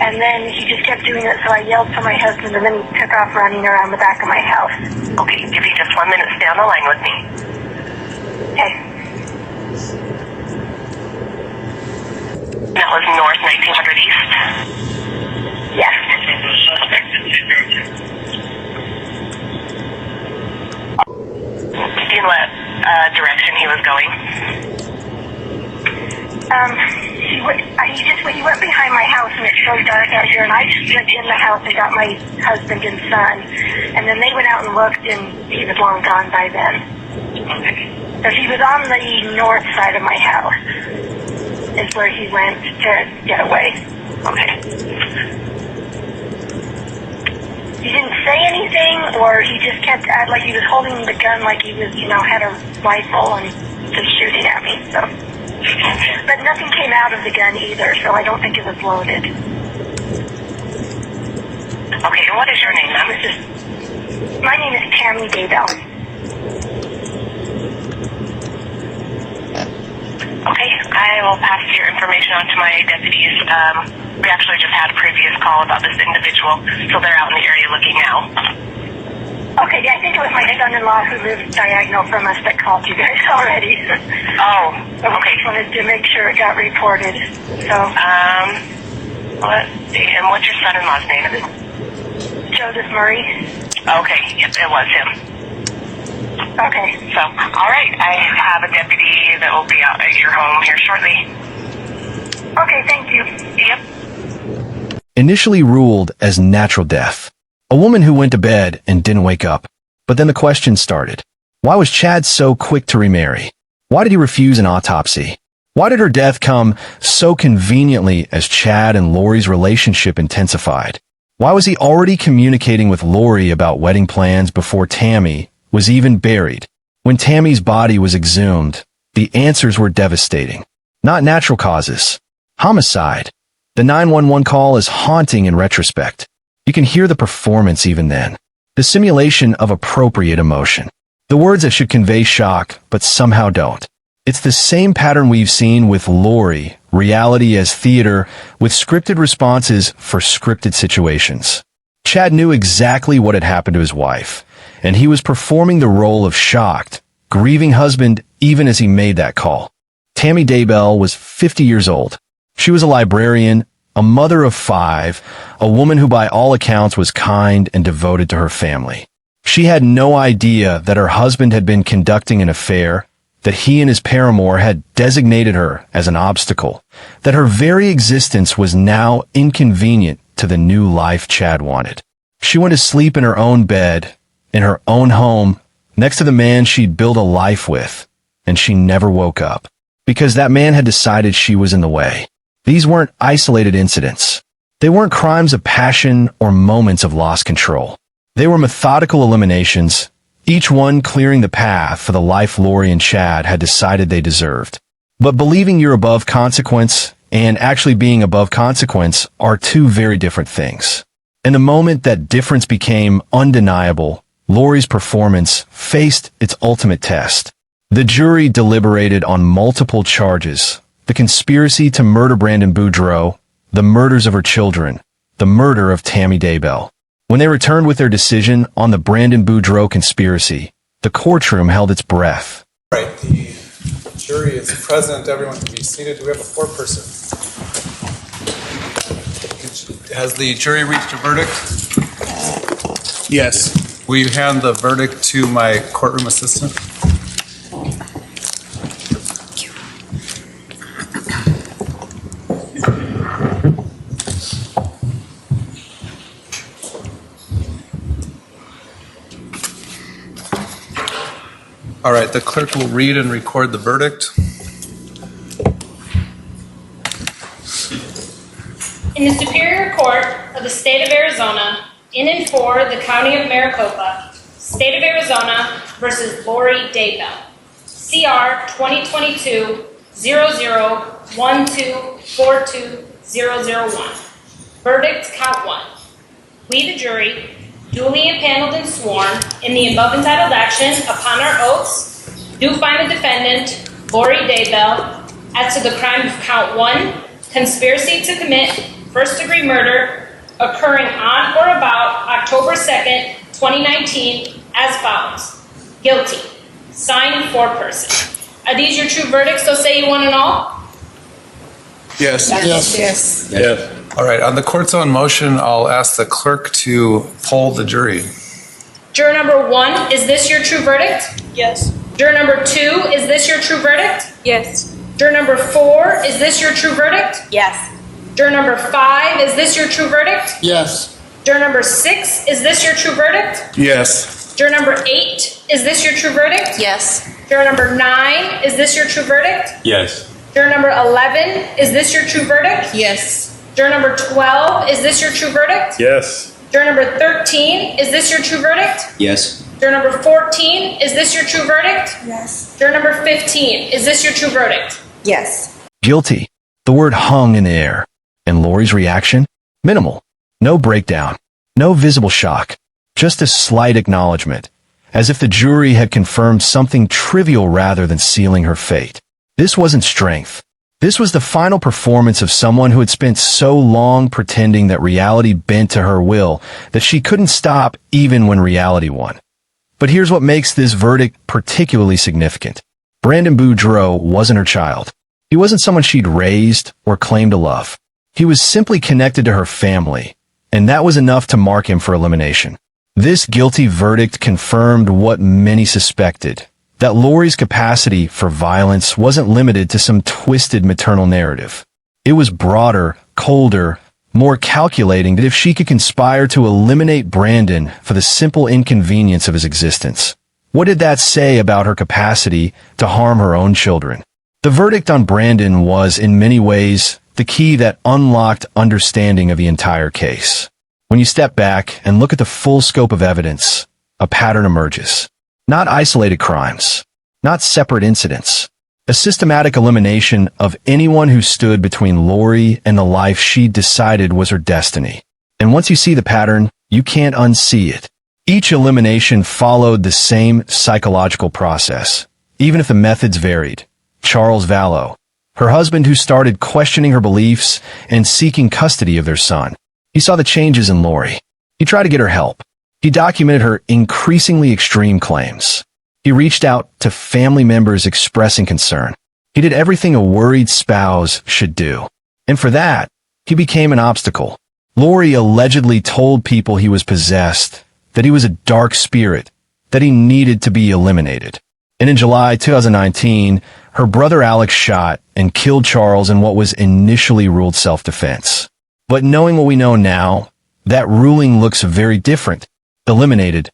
and then he just kept doing it so I yelled for my husband and then he took off running around the back of my house. Okay, give me just 1 minute, stay on the line with me. Okay. That was North 1900 East? Yes. In what direction he was going? He went behind my house and it's so dark out here and I just went in the house and got my husband and son and then they went out and looked and he was long gone by then. So he was on the north side of my house is where he went to get away. Okay. He didn't say anything, or he just kept like he was holding the gun like he was, had a rifle and just shooting at me. So, but nothing came out of the gun either, so I don't think it was loaded. Okay, and what is your name, ma'am? My name is Tammy Daybell. Okay, I will pass your information on to my deputies. We actually just had a previous call about this individual, so they're out in the area looking now. Okay, yeah, I think it was my son-in-law who lives diagonal from us that called you guys already. Oh, okay. I just wanted to make sure it got reported. So, let's see, and what's your son-in-law's name? Joseph Murray. Okay, yep, it was him. Okay. So, all right, I have a deputy that will be out at your home here shortly. Okay, thank you. Yep. Initially ruled as natural death. A woman who went to bed and didn't wake up. But then the questions started. Why was Chad so quick to remarry? Why did he refuse an autopsy? Why did her death come so conveniently as Chad and Lori's relationship intensified? Why was he already communicating with Lori about wedding plans before Tammy was even buried? When Tammy's body was exhumed, the answers were devastating. Not natural causes. Homicide. The 911 call is haunting in retrospect. You can hear the performance even then. The simulation of appropriate emotion. The words that should convey shock, but somehow don't. It's the same pattern we've seen with Lori, reality as theater, with scripted responses for scripted situations. Chad knew exactly what had happened to his wife, and he was performing the role of shocked, grieving husband even as he made that call. Tammy Daybell was 50 years old. She was a librarian, a mother of 5, a woman who by all accounts was kind and devoted to her family. She had no idea that her husband had been conducting an affair, that he and his paramour had designated her as an obstacle, that her very existence was now inconvenient to the new life Chad wanted. She went to sleep in her own bed, in her own home, next to the man she'd built a life with, and she never woke up, because that man had decided she was in the way. These weren't isolated incidents. They weren't crimes of passion or moments of lost control. They were methodical eliminations, each one clearing the path for the life Lori and Chad had decided they deserved. But believing you're above consequence and actually being above consequence are two very different things. And the moment that difference became undeniable, Lori's performance faced its ultimate test. The jury deliberated on multiple charges: the conspiracy to murder Brandon Boudreaux, the murders of her children, the murder of Tammy Daybell. When they returned with their decision on the Brandon Boudreaux conspiracy, the courtroom held its breath. All right, the jury is present. Everyone can be seated. Do we have a foreperson? Has the jury reached a verdict? Yes. Will you hand the verdict to my courtroom assistant? All right, the clerk will read and record the verdict. In the Superior Court of the State of Arizona, in and for the County of Maricopa, State of Arizona versus Lori Daybell, CR 2022-001242-001. Verdict count 1. We, the jury, duly impaneled and sworn in the above entitled action upon our oaths, do find the defendant, Lori Daybell, as to the crime of count 1, conspiracy to commit first-degree murder occurring on or about October 2nd, 2019, as follows. Guilty. Signed, foreperson. Are these your true verdicts, so say you one and all? Yes. Yes. Yes. All right, on the court's own motion, I'll ask the clerk to poll the jury. Juror number 1, is this your true verdict? Yes. Juror number 2, is this your true verdict? Yes. Juror number 4, is this your true verdict? Yes. Juror number 5, is this your true verdict? Yes. Juror number 6, is this your true verdict? Yes. Juror number 8, is this your true verdict? Yes. Juror number 9, is this your true verdict? Yes. Juror number 11, is this your true verdict? Yes. Juror number 12, is this your true verdict? Yes. Juror number 13, is this your true verdict? Yes. Juror number 14, is this your true verdict? Yes. Juror number 15, is this your true verdict? Yes. Guilty. The word hung in the air. And Lori's reaction? Minimal. No breakdown. No visible shock. Just a slight acknowledgement, as if the jury had confirmed something trivial rather than sealing her fate. This wasn't strength. This was the final performance of someone who had spent so long pretending that reality bent to her will that she couldn't stop even when reality won. But here's what makes this verdict particularly significant. Brandon Boudreaux wasn't her child. He wasn't someone she'd raised or claimed to love. He was simply connected to her family, and that was enough to mark him for elimination. This guilty verdict confirmed what many suspected, that Lori's capacity for violence wasn't limited to some twisted maternal narrative. It was broader, colder, more calculating that if she could conspire to eliminate Brandon for the simple inconvenience of his existence. What did that say about her capacity to harm her own children? The verdict on Brandon was, in many ways, the key that unlocked understanding of the entire case. When you step back and look at the full scope of evidence, a pattern emerges. Not isolated crimes, not separate incidents. A systematic elimination of anyone who stood between Lori and the life she decided was her destiny. And once you see the pattern, you can't unsee it. Each elimination followed the same psychological process, even if the methods varied. Charles Vallow, her husband who started questioning her beliefs and seeking custody of their son. He saw the changes in Lori. He tried to get her help. He documented her increasingly extreme claims. He reached out to family members expressing concern. He did everything a worried spouse should do. And for that, he became an obstacle. Lori allegedly told people he was possessed, that he was a dark spirit, that he needed to be eliminated. And in July 2019, her brother Alex shot and killed Charles in what was initially ruled self-defense. But knowing what we know now, that ruling looks very different. Eliminated.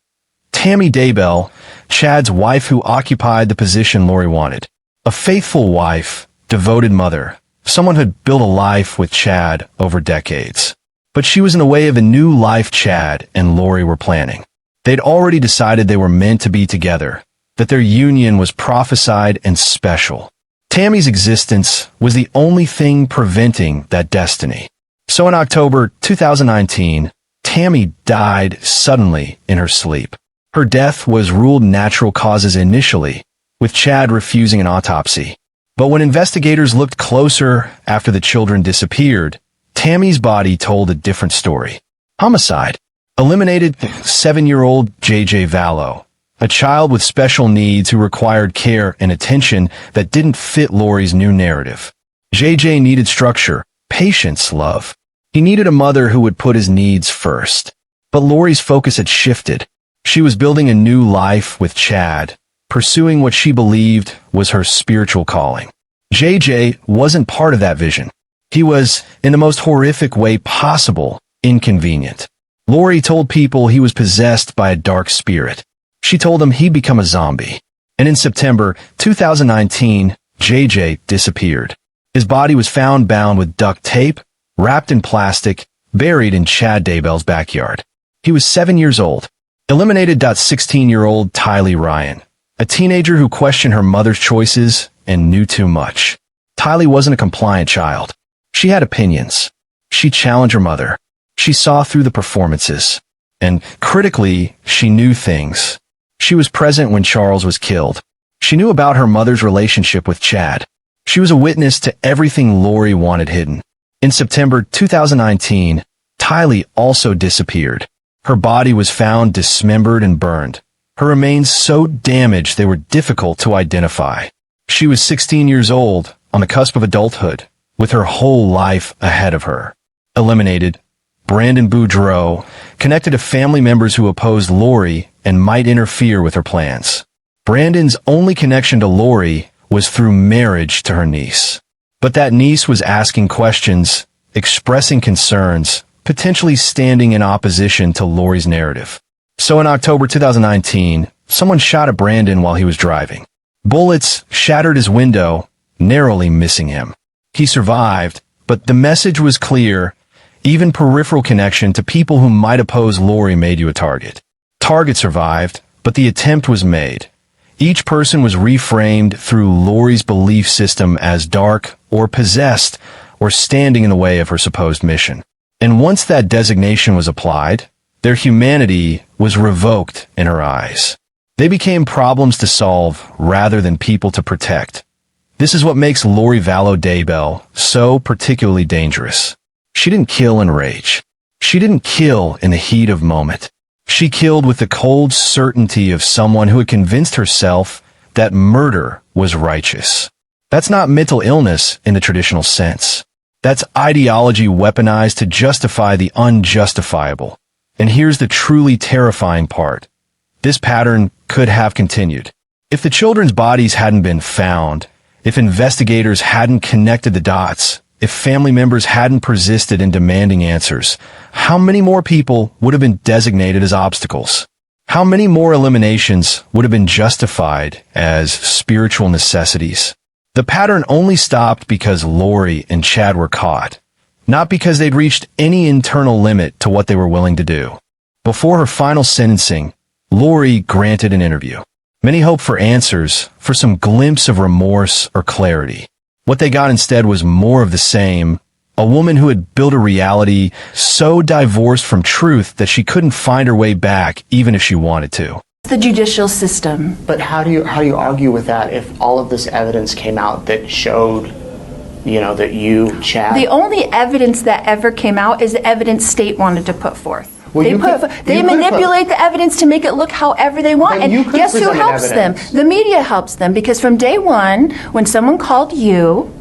Tammy Daybell, Chad's wife who occupied the position Lori wanted. A faithful wife, devoted mother, someone who had built a life with Chad over decades. But she was in the way of a new life Chad and Lori were planning. They'd already decided they were meant to be together, that their union was prophesied and special. Tammy's existence was the only thing preventing that destiny. So in October 2019, Tammy died suddenly in her sleep. Her death was ruled natural causes initially, with Chad refusing an autopsy. But when investigators looked closer after the children disappeared, Tammy's body told a different story. Homicide. Eliminated 7-year-old JJ Vallow, a child with special needs who required care and attention that didn't fit Lori's new narrative. JJ needed structure, patience, love. He needed a mother who would put his needs first. But Lori's focus had shifted. She was building a new life with Chad, pursuing what she believed was her spiritual calling. JJ wasn't part of that vision. He was, in the most horrific way possible, inconvenient. Lori told people he was possessed by a dark spirit. She told him he'd become a zombie. And in September 2019, JJ disappeared. His body was found bound with duct tape, wrapped in plastic, buried in Chad Daybell's backyard. He was 7 years old. Eliminated 16-year-old Tylee Ryan, a teenager who questioned her mother's choices and knew too much. Tylee wasn't a compliant child. She had opinions. She challenged her mother. She saw through the performances. And critically, she knew things. She was present when Charles was killed. She knew about her mother's relationship with Chad. She was a witness to everything Lori wanted hidden. In September 2019, Tylee also disappeared. Her body was found dismembered and burned. Her remains so damaged they were difficult to identify. She was 16 years old, on the cusp of adulthood, with her whole life ahead of her. Eliminated. Brandon Boudreaux connected to family members who opposed Lori and might interfere with her plans. Brandon's only connection to Lori was through marriage to her niece. But that niece was asking questions, expressing concerns, potentially standing in opposition to Lori's narrative. So in October 2019, someone shot at Brandon while he was driving. Bullets shattered his window, narrowly missing him. He survived, but the message was clear. Even peripheral connection to people who might oppose Lori made you a target. Target survived, but the attempt was made. Each person was reframed through Lori's belief system as dark or possessed or standing in the way of her supposed mission. And once that designation was applied, their humanity was revoked in her eyes. They became problems to solve rather than people to protect. This is what makes Lori Vallow Daybell so particularly dangerous. She didn't kill in rage. She didn't kill in the heat of moment. She killed with the cold certainty of someone who had convinced herself that murder was righteous. That's not mental illness in the traditional sense. That's ideology weaponized to justify the unjustifiable. And here's the truly terrifying part. This pattern could have continued. If the children's bodies hadn't been found, if investigators hadn't connected the dots, if family members hadn't persisted in demanding answers, how many more people would have been designated as obstacles? How many more eliminations would have been justified as spiritual necessities? The pattern only stopped because Lori and Chad were caught, not because they'd reached any internal limit to what they were willing to do. Before her final sentencing, Lori granted an interview. Many hoped for answers, for some glimpse of remorse or clarity. What they got instead was more of the same, a woman who had built a reality so divorced from truth that she couldn't find her way back even if she wanted to. The judicial system. But how do you argue with that if all of this evidence came out that showed, that you, Chad... The only evidence that ever came out is the evidence state wanted to put forth. Well, they manipulate the evidence to make it look however they want. And guess who helps them? The media helps them, because from day one, when someone called you,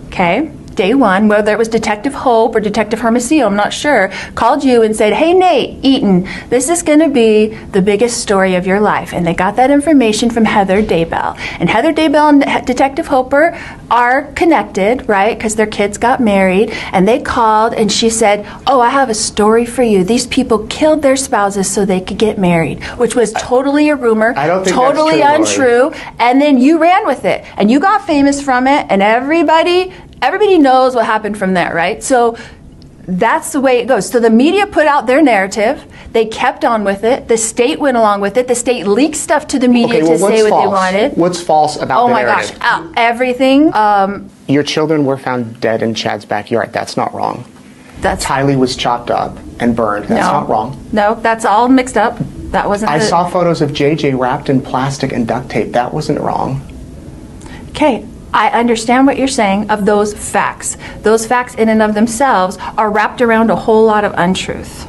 day one, whether it was Detective Hope or Detective Hermosillo, I'm not sure, called you and said, hey, Nate Eaton, this is going to be the biggest story of your life. And they got that information from Heather Daybell. And Heather Daybell and Detective Hoper are connected, right, because their kids got married. And they called and she said, oh, I have a story for you. These people killed their spouses so they could get married, which was totally a rumor, totally untrue. And then you ran with it and you got famous from it, and everybody knows what happened from there, right? So that's the way it goes. So the media put out their narrative. They kept on with it. The state went along with it. The state leaked stuff to the media Okay, well, to say what what's they false? wanted. What's false about Oh the my narrative? gosh, everything. Your children were found dead in Chad's backyard. That's not wrong. That's Tylee was chopped up and burned. That's not wrong. No, that's all mixed up. That wasn't. I saw photos of JJ wrapped in plastic and duct tape. That wasn't wrong. Okay, I understand what you're saying of those facts. Those facts in and of themselves are wrapped around a whole lot of untruth.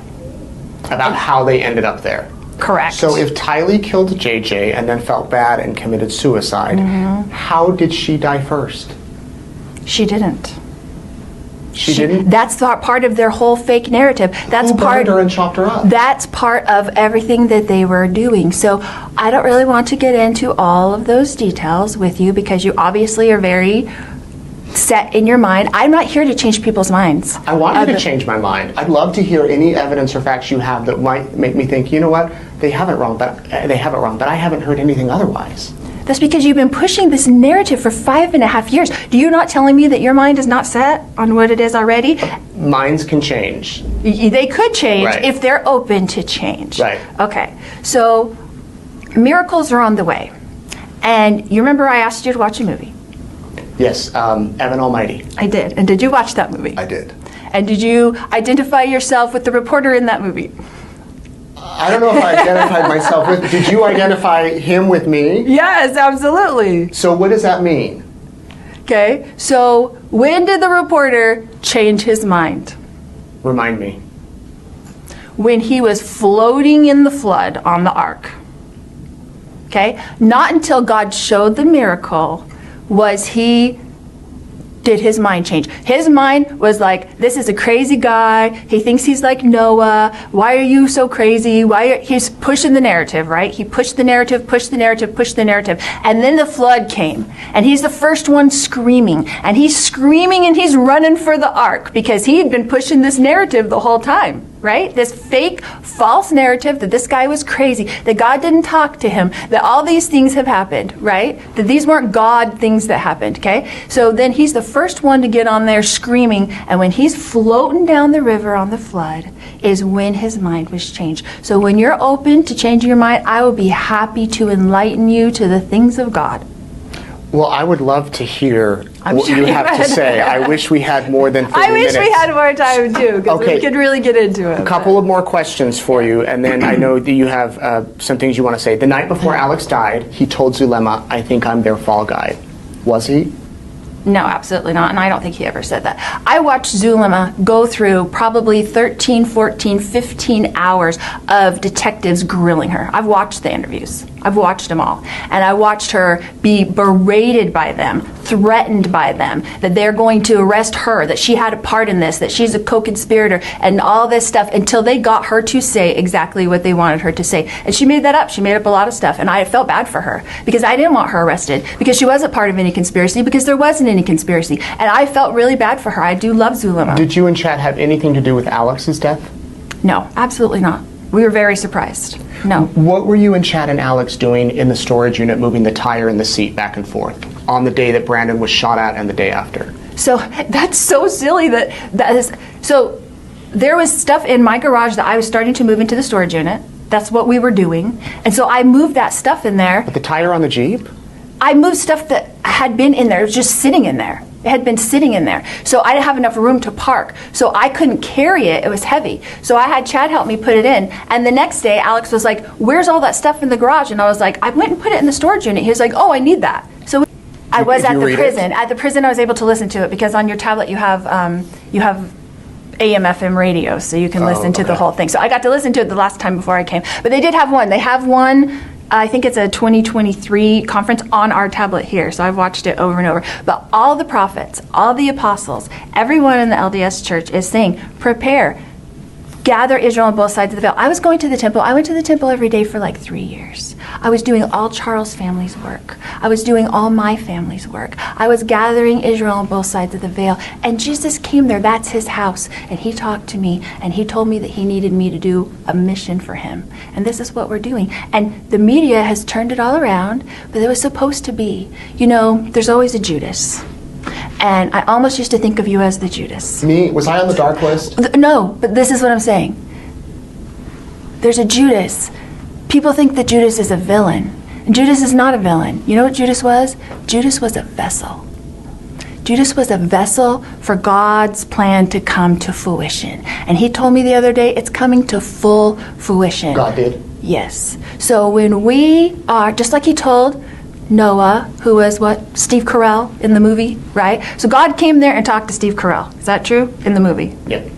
About how they ended up there. Correct. So if Tylee killed JJ and then felt bad and committed suicide, how did she die first? She didn't. She didn't? That's part of their whole fake narrative. That's Who burned her and chopped her up? That's part of everything that they were doing. So I don't really want to get into all of those details with you because you obviously are very set in your mind. I'm not here to change people's minds. I want you to change my mind. I'd love to hear any evidence or facts you have that might make me think, you know what, they have it wrong, but I haven't heard anything otherwise. That's because you've been pushing this narrative for 5.5 years. Do you not telling me that your mind is not set on what it is already? Minds can change. They could change Right. if they're open to change. Right. Okay, so miracles are on the way. And you remember I asked you to watch a movie? Yes, Evan Almighty. I did. And did you watch that movie? I did. And did you identify yourself with the reporter in that movie? I don't know if I identified myself with. Did you identify him with me? Yes, absolutely. So what does that mean? Okay, so when did the reporter change his mind? Remind me. When he was floating in the flood on the ark. Okay, not until God showed the miracle did his mind change. His mind was like, this is a crazy guy. He thinks he's like Noah. Why are you so crazy? He's pushing the narrative, right? He pushed the narrative, pushed the narrative, pushed the narrative. And then the flood came. And he's the first one screaming. And he's screaming and he's running for the ark because he had been pushing this narrative the whole time. Right? This fake, false narrative that this guy was crazy, that God didn't talk to him, that all these things have happened, right? That these weren't God things that happened, okay? So then he's the first one to get on there screaming, and when he's floating down the river on the flood is when his mind was changed. So when you're open to changing your mind, I will be happy to enlighten you to the things of God. Well, I would love to hear what you have to say. I wish we had more than 30 minutes. I wish we had more time too, because we could really get into it. A couple of more questions for you, and then I know that you have some things you want to say. The night before Alex died, he told Zulema, I think I'm their fall guy. Was he? No, absolutely not, and I don't think he ever said that. I watched Zulema go through probably 13, 14, 15 hours of detectives grilling her. I've watched the interviews. I've watched them all. And I watched her be berated by them, threatened by them, that they're going to arrest her, that she had a part in this, that she's a co-conspirator, and all this stuff until they got her to say exactly what they wanted her to say. And she made that up. She made up a lot of stuff, and I felt bad for her because I didn't want her arrested because she wasn't part of any conspiracy, because there wasn't any conspiracy. And I felt really bad for her. I do love Zulema. Did you and Chad have anything to do with Alex's death? No, absolutely not. We were very surprised. No. What were you and Chad and Alex doing in the storage unit, moving the tire and the seat back and forth on the day that Brandon was shot at and the day after? So that's so silly so there was stuff in my garage that I was starting to move into the storage unit. That's what we were doing. And so I moved that stuff in there. But the tire on the Jeep? I moved stuff that had been in there. It was just sitting in there. It had been sitting in there. So I didn't have enough room to park. So I couldn't carry it. It was heavy. So I had Chad help me put it in. And the next day, Alex was like, where's all that stuff in the garage? And I was like, I went and put it in the storage unit. He was like, oh, I need that. So I was at the prison. At the prison, I was able to listen to it because on your tablet you have AM/FM radio, so you can listen to the whole thing. So I got to listen to it the last time before I came. But they did have one. They have one. I think it's a 2023 conference on our tablet here, so I've watched it over and over. But all the prophets, all the apostles, everyone in the LDS church is saying, prepare, gather Israel on both sides of the veil. I was going to the temple. I went to the temple every day for like 3 years. I was doing all Charles' family's work. I was doing all my family's work. I was gathering Israel on both sides of the veil. And Jesus came there. That's his house. And he talked to me, and he told me that he needed me to do a mission for him. And this is what we're doing. And the media has turned it all around, but it was supposed to be. You know, there's always a Judas. And I almost used to think of you as the Judas. Me? Was I on the dark list? No, but this is what I'm saying. there's a Judas. People think that Judas is a villain. And Judas is not a villain. You know what Judas was? Judas was a vessel. Judas was a vessel for God's plan to come to fruition. And he told me the other day, it's coming to full fruition. God did? Yes. So when we are, just like he told Noah, who was what? Steve Carell in the movie, right? So God came there and talked to Steve Carell. Is that true? In the movie. Yep.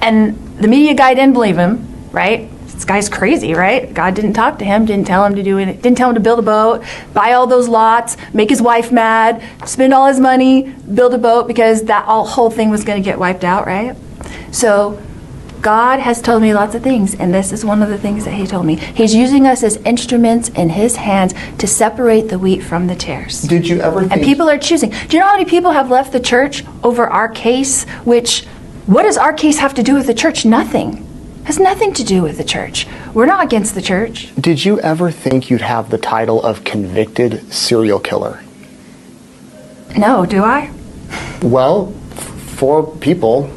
And the media guy didn't believe him, right? This guy's crazy, right? God didn't talk to him, didn't tell him to do it, didn't tell him to build a boat, buy all those lots, make his wife mad, spend all his money, build a boat, because that whole thing was going to get wiped out, right? So God has told me lots of things, and this is one of the things that he told me. He's using us as instruments in his hands to separate the wheat from the tares. Did you ever think... And people are choosing. Do you know how many people have left the church over our case, which, what does our case have to do with the church? Nothing. Has nothing to do with the church. We're not against the church. Did you ever think you'd have the title of convicted serial killer? No, do I? Well, for people...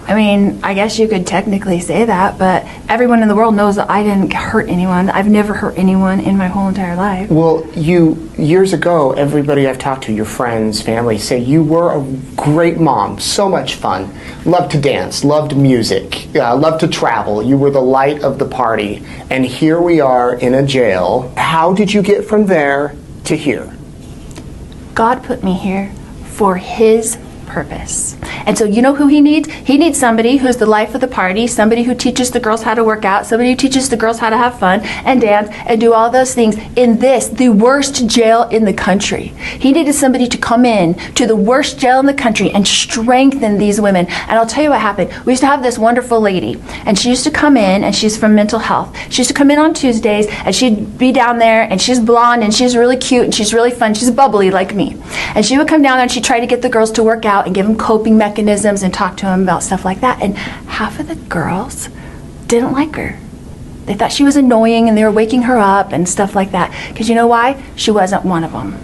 I mean, I guess you could technically say that, but everyone in the world knows that I didn't hurt anyone. I've never hurt anyone in my whole entire life. Well, years ago, everybody I've talked to, your friends, family, say you were a great mom, so much fun, loved to dance, loved music, loved to travel. You were the light of the party. And here we are in a jail. How did you get from there to here? God put me here for his purpose. And so you know who he needs? He needs somebody who's the life of the party, somebody who teaches the girls how to work out, somebody who teaches the girls how to have fun and dance and do all those things in this, the worst jail in the country. He needed somebody to come in to the worst jail in the country and strengthen these women. And I'll tell you what happened. We used to have this wonderful lady, and she used to come in, and she's from mental health. She used to come in on Tuesdays, and she'd be down there, and she's blonde, and she's really cute, and she's really fun. She's bubbly like me. And she would come down there, and she'd try to get the girls to work out and give them coping mechanisms and talk to them about stuff like that. And half of the girls didn't like her. They thought she was annoying, and they were waking her up and stuff like that. Because you know why? She wasn't one of them.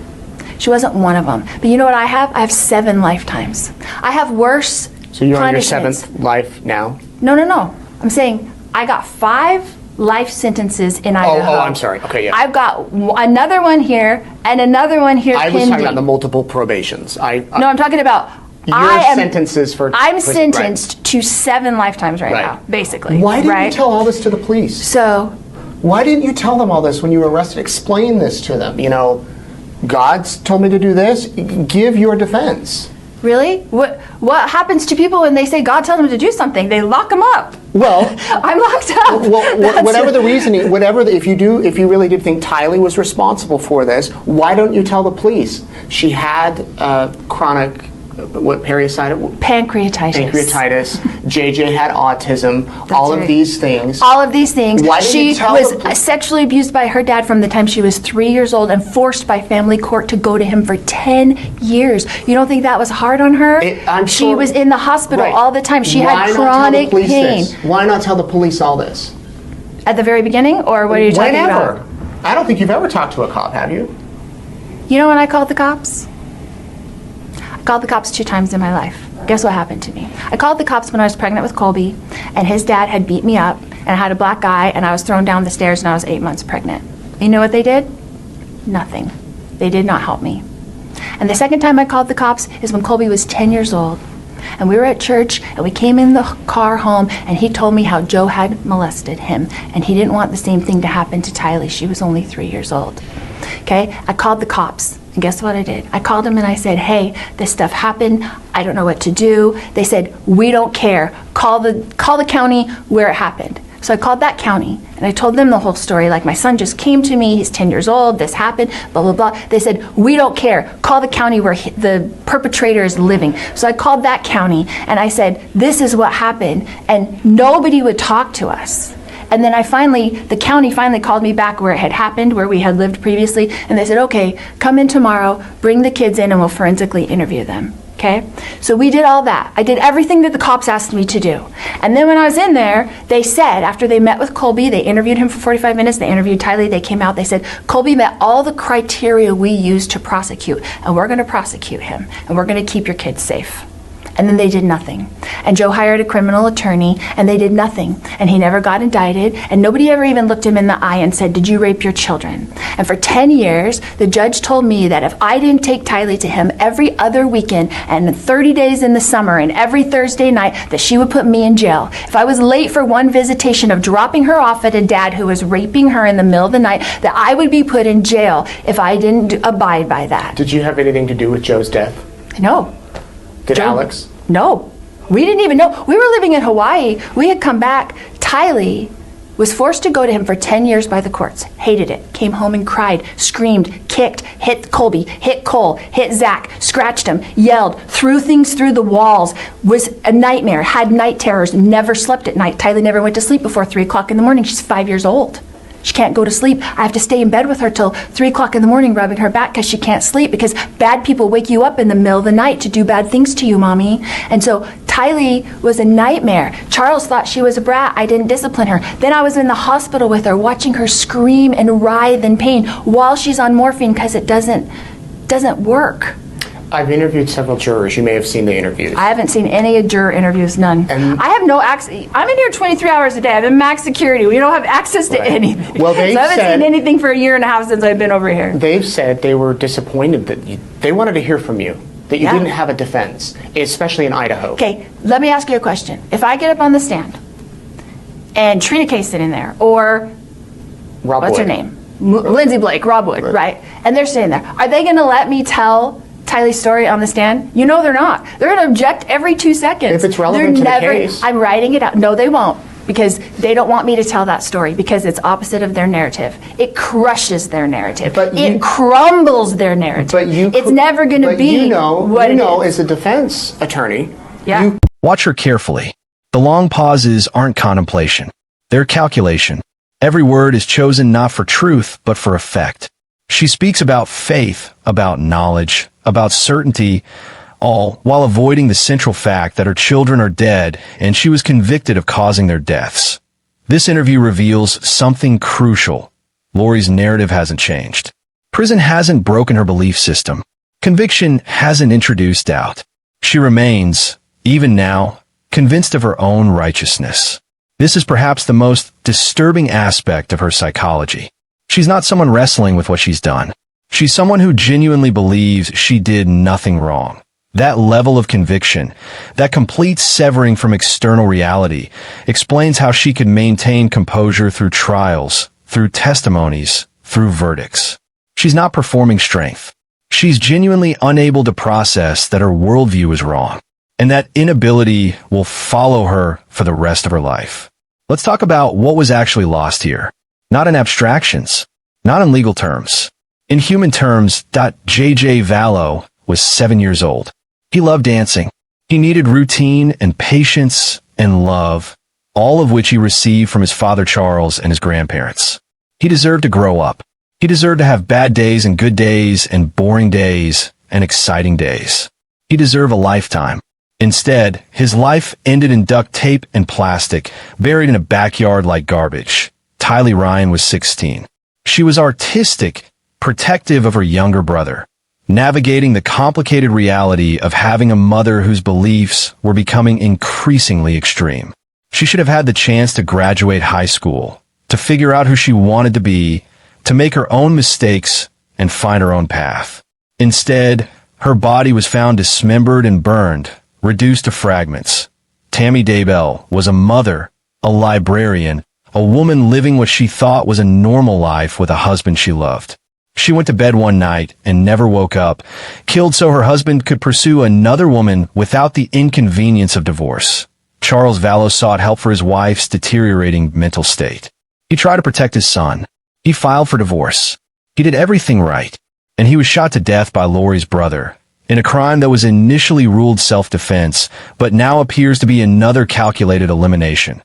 She wasn't one of them. But you know what I have? I have 7 lifetimes. I have worse So you're on your punishments. 7th life now? No. I'm saying I got 5 life sentences in Idaho. Oh, I'm sorry. Okay, yeah. I've got another one here and another one here I was pending. talking about the multiple probations. No, I'm talking about sentences for... I'm sentenced to 7 lifetimes right now, basically. Why didn't you tell all this to the police? So... Why didn't you tell them all this when you were arrested? Explain this to them. You know, God's told me to do this. Give your defense. Really? What happens to people when they say God told them to do something? They lock them up. Well, I'm locked up. Well, whatever the reasoning, if you really did think Tylee was responsible for this, why don't you tell the police? She had chronic, pancreatitis. Pancreatitis. JJ had autism. All of these things. All of these things. Why didn't you tell She was sexually abused by her dad from the time she was 3 years old and forced by family court to go to him for 10 years. You don't think that was hard on her? She was in the hospital all the time. She had chronic pain. Why not tell the police all this? At the very beginning, or what are you talking about? I don't think you've ever talked to a cop, have you? You know when I called the cops? I called the cops 2 times in my life. Guess what happened to me? I called the cops when I was pregnant with Colby, and his dad had beat me up, and I had a black eye, and I was thrown down the stairs, and I was 8 months pregnant. You know what they did? Nothing. They did not help me. And the second time I called the cops is when Colby was 10 years old, and we were at church, and we came in the car home, and he told me how Joe had molested him, and he didn't want the same thing to happen to Tylee. She was only 3 years old. Okay? I called the cops. And guess what I did? I called them and I said, hey, this stuff happened. I don't know what to do. They said, we don't care. Call the county where it happened. So I called that county and I told them the whole story. Like, my son just came to me. He's 10 years old. This happened, blah, blah, blah. They said, we don't care. Call the county where the perpetrator is living. So I called that county and I said, this is what happened. And nobody would talk to us. And then the county finally called me back where it had happened, where we had lived previously, and they said, okay, come in tomorrow, bring the kids in, and we'll forensically interview them, okay? So we did all that. I did everything that the cops asked me to do. And then when I was in there, they said, after they met with Colby, they interviewed him for 45 minutes, they interviewed Tylee, they came out, they said, Colby met all the criteria we use to prosecute, and we're gonna prosecute him, and we're gonna keep your kids safe. And then they did nothing. And Joe hired a criminal attorney, and they did nothing. And he never got indicted, and nobody ever even looked him in the eye and said, did you rape your children? And for 10 years, the judge told me that if I didn't take Tylee to him every other weekend, and 30 days in the summer, and every Thursday night, that she would put me in jail. If I was late for one visitation of dropping her off at a dad who was raping her in the middle of the night, that I would be put in jail if I didn't abide by that. Did you have anything to do with Joe's death? No. Did Alex? No. We didn't even know. We were living in Hawaii. We had come back. Tylee was forced to go to him for 10 years by the courts. Hated it. Came home and cried, screamed, kicked, hit Colby, hit Cole, hit Zach, scratched him, yelled, threw things through the walls, was a nightmare, had night terrors, never slept at night. Tylee never went to sleep before 3 o'clock in the morning. She's 5 years old. She can't go to sleep. I have to stay in bed with her till 3 o'clock in the morning rubbing her back because she can't sleep because bad people wake you up in the middle of the night to do bad things to you, Mommy. And so Tylee was a nightmare. Charles thought she was a brat. I didn't discipline her. Then I was in the hospital with her watching her scream and writhe in pain while she's on morphine because it doesn't work. I've interviewed several jurors. You may have seen the interviews. I haven't seen any juror interviews, none. And I have no access. I'm in here 23 hours a day. I'm in max security. We don't have access to anything. Well, so I haven't seen anything for a year and a half since I've been over here. They've said they were disappointed that they wanted to hear from you, that you didn't have a defense, especially in Idaho. Okay, let me ask you a question. If I get up on the stand and Trina Kay's sitting there, or Rob what's Wood. her name? Lindsay Blake, Rob Wood, right? And they're sitting there. Are they going to let me tell Tylee's story on the stand? You know they're not. They're going to object every 2 seconds. If it's relevant to the case. I'm writing it out. No, they won't, because they don't want me to tell that story because it's opposite of their narrative. It crushes their narrative. It crumbles their narrative. It's never going to be what it is. As a defense attorney. Yeah. Watch her carefully. The long pauses aren't contemplation. They're calculation. Every word is chosen not for truth, but for effect. She speaks about faith, about knowledge, about certainty, all while avoiding the central fact that her children are dead and she was convicted of causing their deaths. This interview reveals something crucial. Lori's narrative hasn't changed. Prison hasn't broken her belief system. Conviction hasn't introduced doubt. She remains, even now, convinced of her own righteousness. This is perhaps the most disturbing aspect of her psychology. She's not someone wrestling with what she's done. She's someone who genuinely believes she did nothing wrong. That level of conviction, that complete severing from external reality, explains how she could maintain composure through trials, through testimonies, through verdicts. She's not performing strength. She's genuinely unable to process that her worldview is wrong, and that inability will follow her for the rest of her life. Let's talk about what was actually lost here. Not in abstractions, not in legal terms. In human terms, JJ Vallow was 7 years old. He loved dancing. He needed routine and patience and love, all of which he received from his father Charles and his grandparents. He deserved to grow up. He deserved to have bad days and good days and boring days and exciting days. He deserved a lifetime. Instead, his life ended in duct tape and plastic, buried in a backyard like garbage. Tylee Ryan was 16. She was artistic, protective of her younger brother, navigating the complicated reality of having a mother whose beliefs were becoming increasingly extreme. She should have had the chance to graduate high school, to figure out who she wanted to be, to make her own mistakes and find her own path. Instead, her body was found dismembered and burned, reduced to fragments. Tammy Daybell was a mother, a librarian, a woman living what she thought was a normal life with a husband she loved. She went to bed one night and never woke up, killed so her husband could pursue another woman without the inconvenience of divorce. Charles Vallow sought help for his wife's deteriorating mental state. He tried to protect his son. He filed for divorce. He did everything right, and he was shot to death by Lori's brother, in a crime that was initially ruled self-defense, but now appears to be another calculated elimination.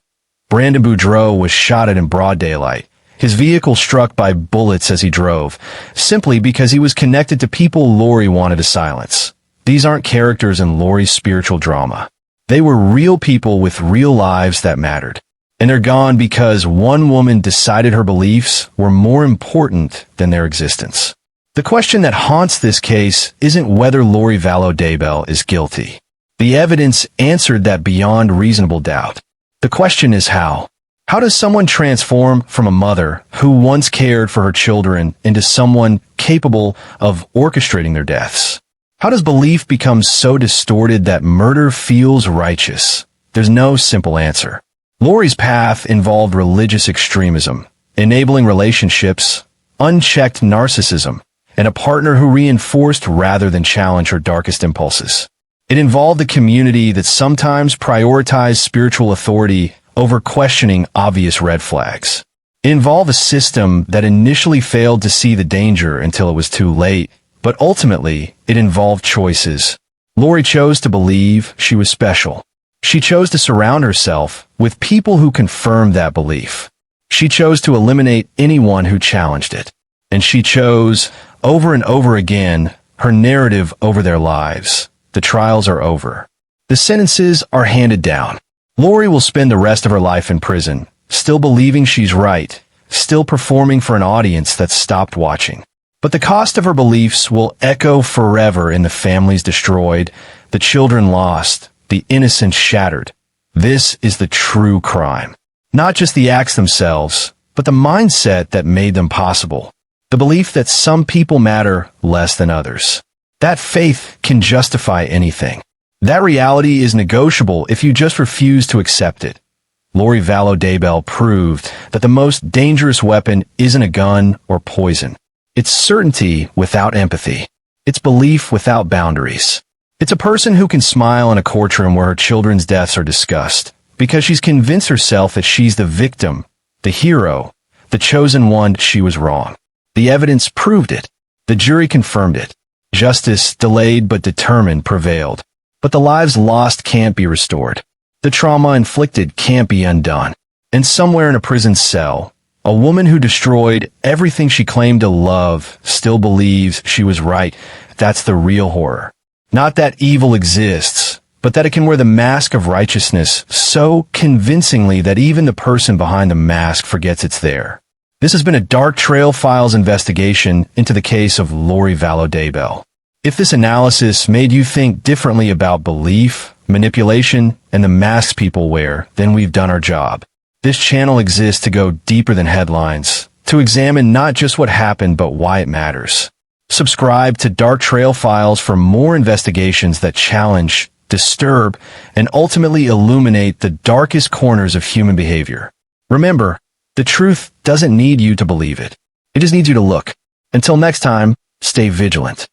Brandon Boudreau was shot at in broad daylight, his vehicle struck by bullets as he drove, simply because he was connected to people Lori wanted to silence. These aren't characters in Lori's spiritual drama. They were real people with real lives that mattered. And they're gone because one woman decided her beliefs were more important than their existence. The question that haunts this case isn't whether Vallow Daybell is guilty. The evidence answered that beyond reasonable doubt. The question is how? How does someone transform from a mother who once cared for her children into someone capable of orchestrating their deaths? How does belief become so distorted that murder feels righteous? There's no simple answer. Lori's path involved religious extremism, enabling relationships, unchecked narcissism, and a partner who reinforced rather than challenged her darkest impulses. It involved a community that sometimes prioritized spiritual authority over questioning obvious red flags. It involved a system that initially failed to see the danger until it was too late, but ultimately, it involved choices. Lori chose to believe she was special. She chose to surround herself with people who confirmed that belief. She chose to eliminate anyone who challenged it. And she chose, over and over again, her narrative over their lives. The trials are over. The sentences are handed down. Lori will spend the rest of her life in prison, still believing she's right, still performing for an audience that stopped watching. But the cost of her beliefs will echo forever in the families destroyed, the children lost, the innocent shattered. This is the true crime. Not just the acts themselves, but the mindset that made them possible. The belief that some people matter less than others. That faith can justify anything. That reality is negotiable if you just refuse to accept it. Lori Vallow Daybell proved that the most dangerous weapon isn't a gun or poison. It's certainty without empathy. It's belief without boundaries. It's a person who can smile in a courtroom where her children's deaths are discussed because she's convinced herself that she's the victim, the hero, the chosen one. She was wrong. The evidence proved it. The jury confirmed it. Justice, delayed but determined, prevailed. But the lives lost can't be restored. The trauma inflicted can't be undone. And somewhere in a prison cell, a woman who destroyed everything she claimed to love still believes she was right. That's the real horror. Not that evil exists, but that it can wear the mask of righteousness so convincingly that even the person behind the mask forgets it's there. This has been a Dark Trail Files investigation into the case of Lori Vallow Daybell. If this analysis made you think differently about belief, manipulation, and the masks people wear, then we've done our job. This channel exists to go deeper than headlines, to examine not just what happened, but why it matters. Subscribe to Dark Trail Files for more investigations that challenge, disturb, and ultimately illuminate the darkest corners of human behavior. Remember, the truth doesn't need you to believe it. It just needs you to look. Until next time, stay vigilant.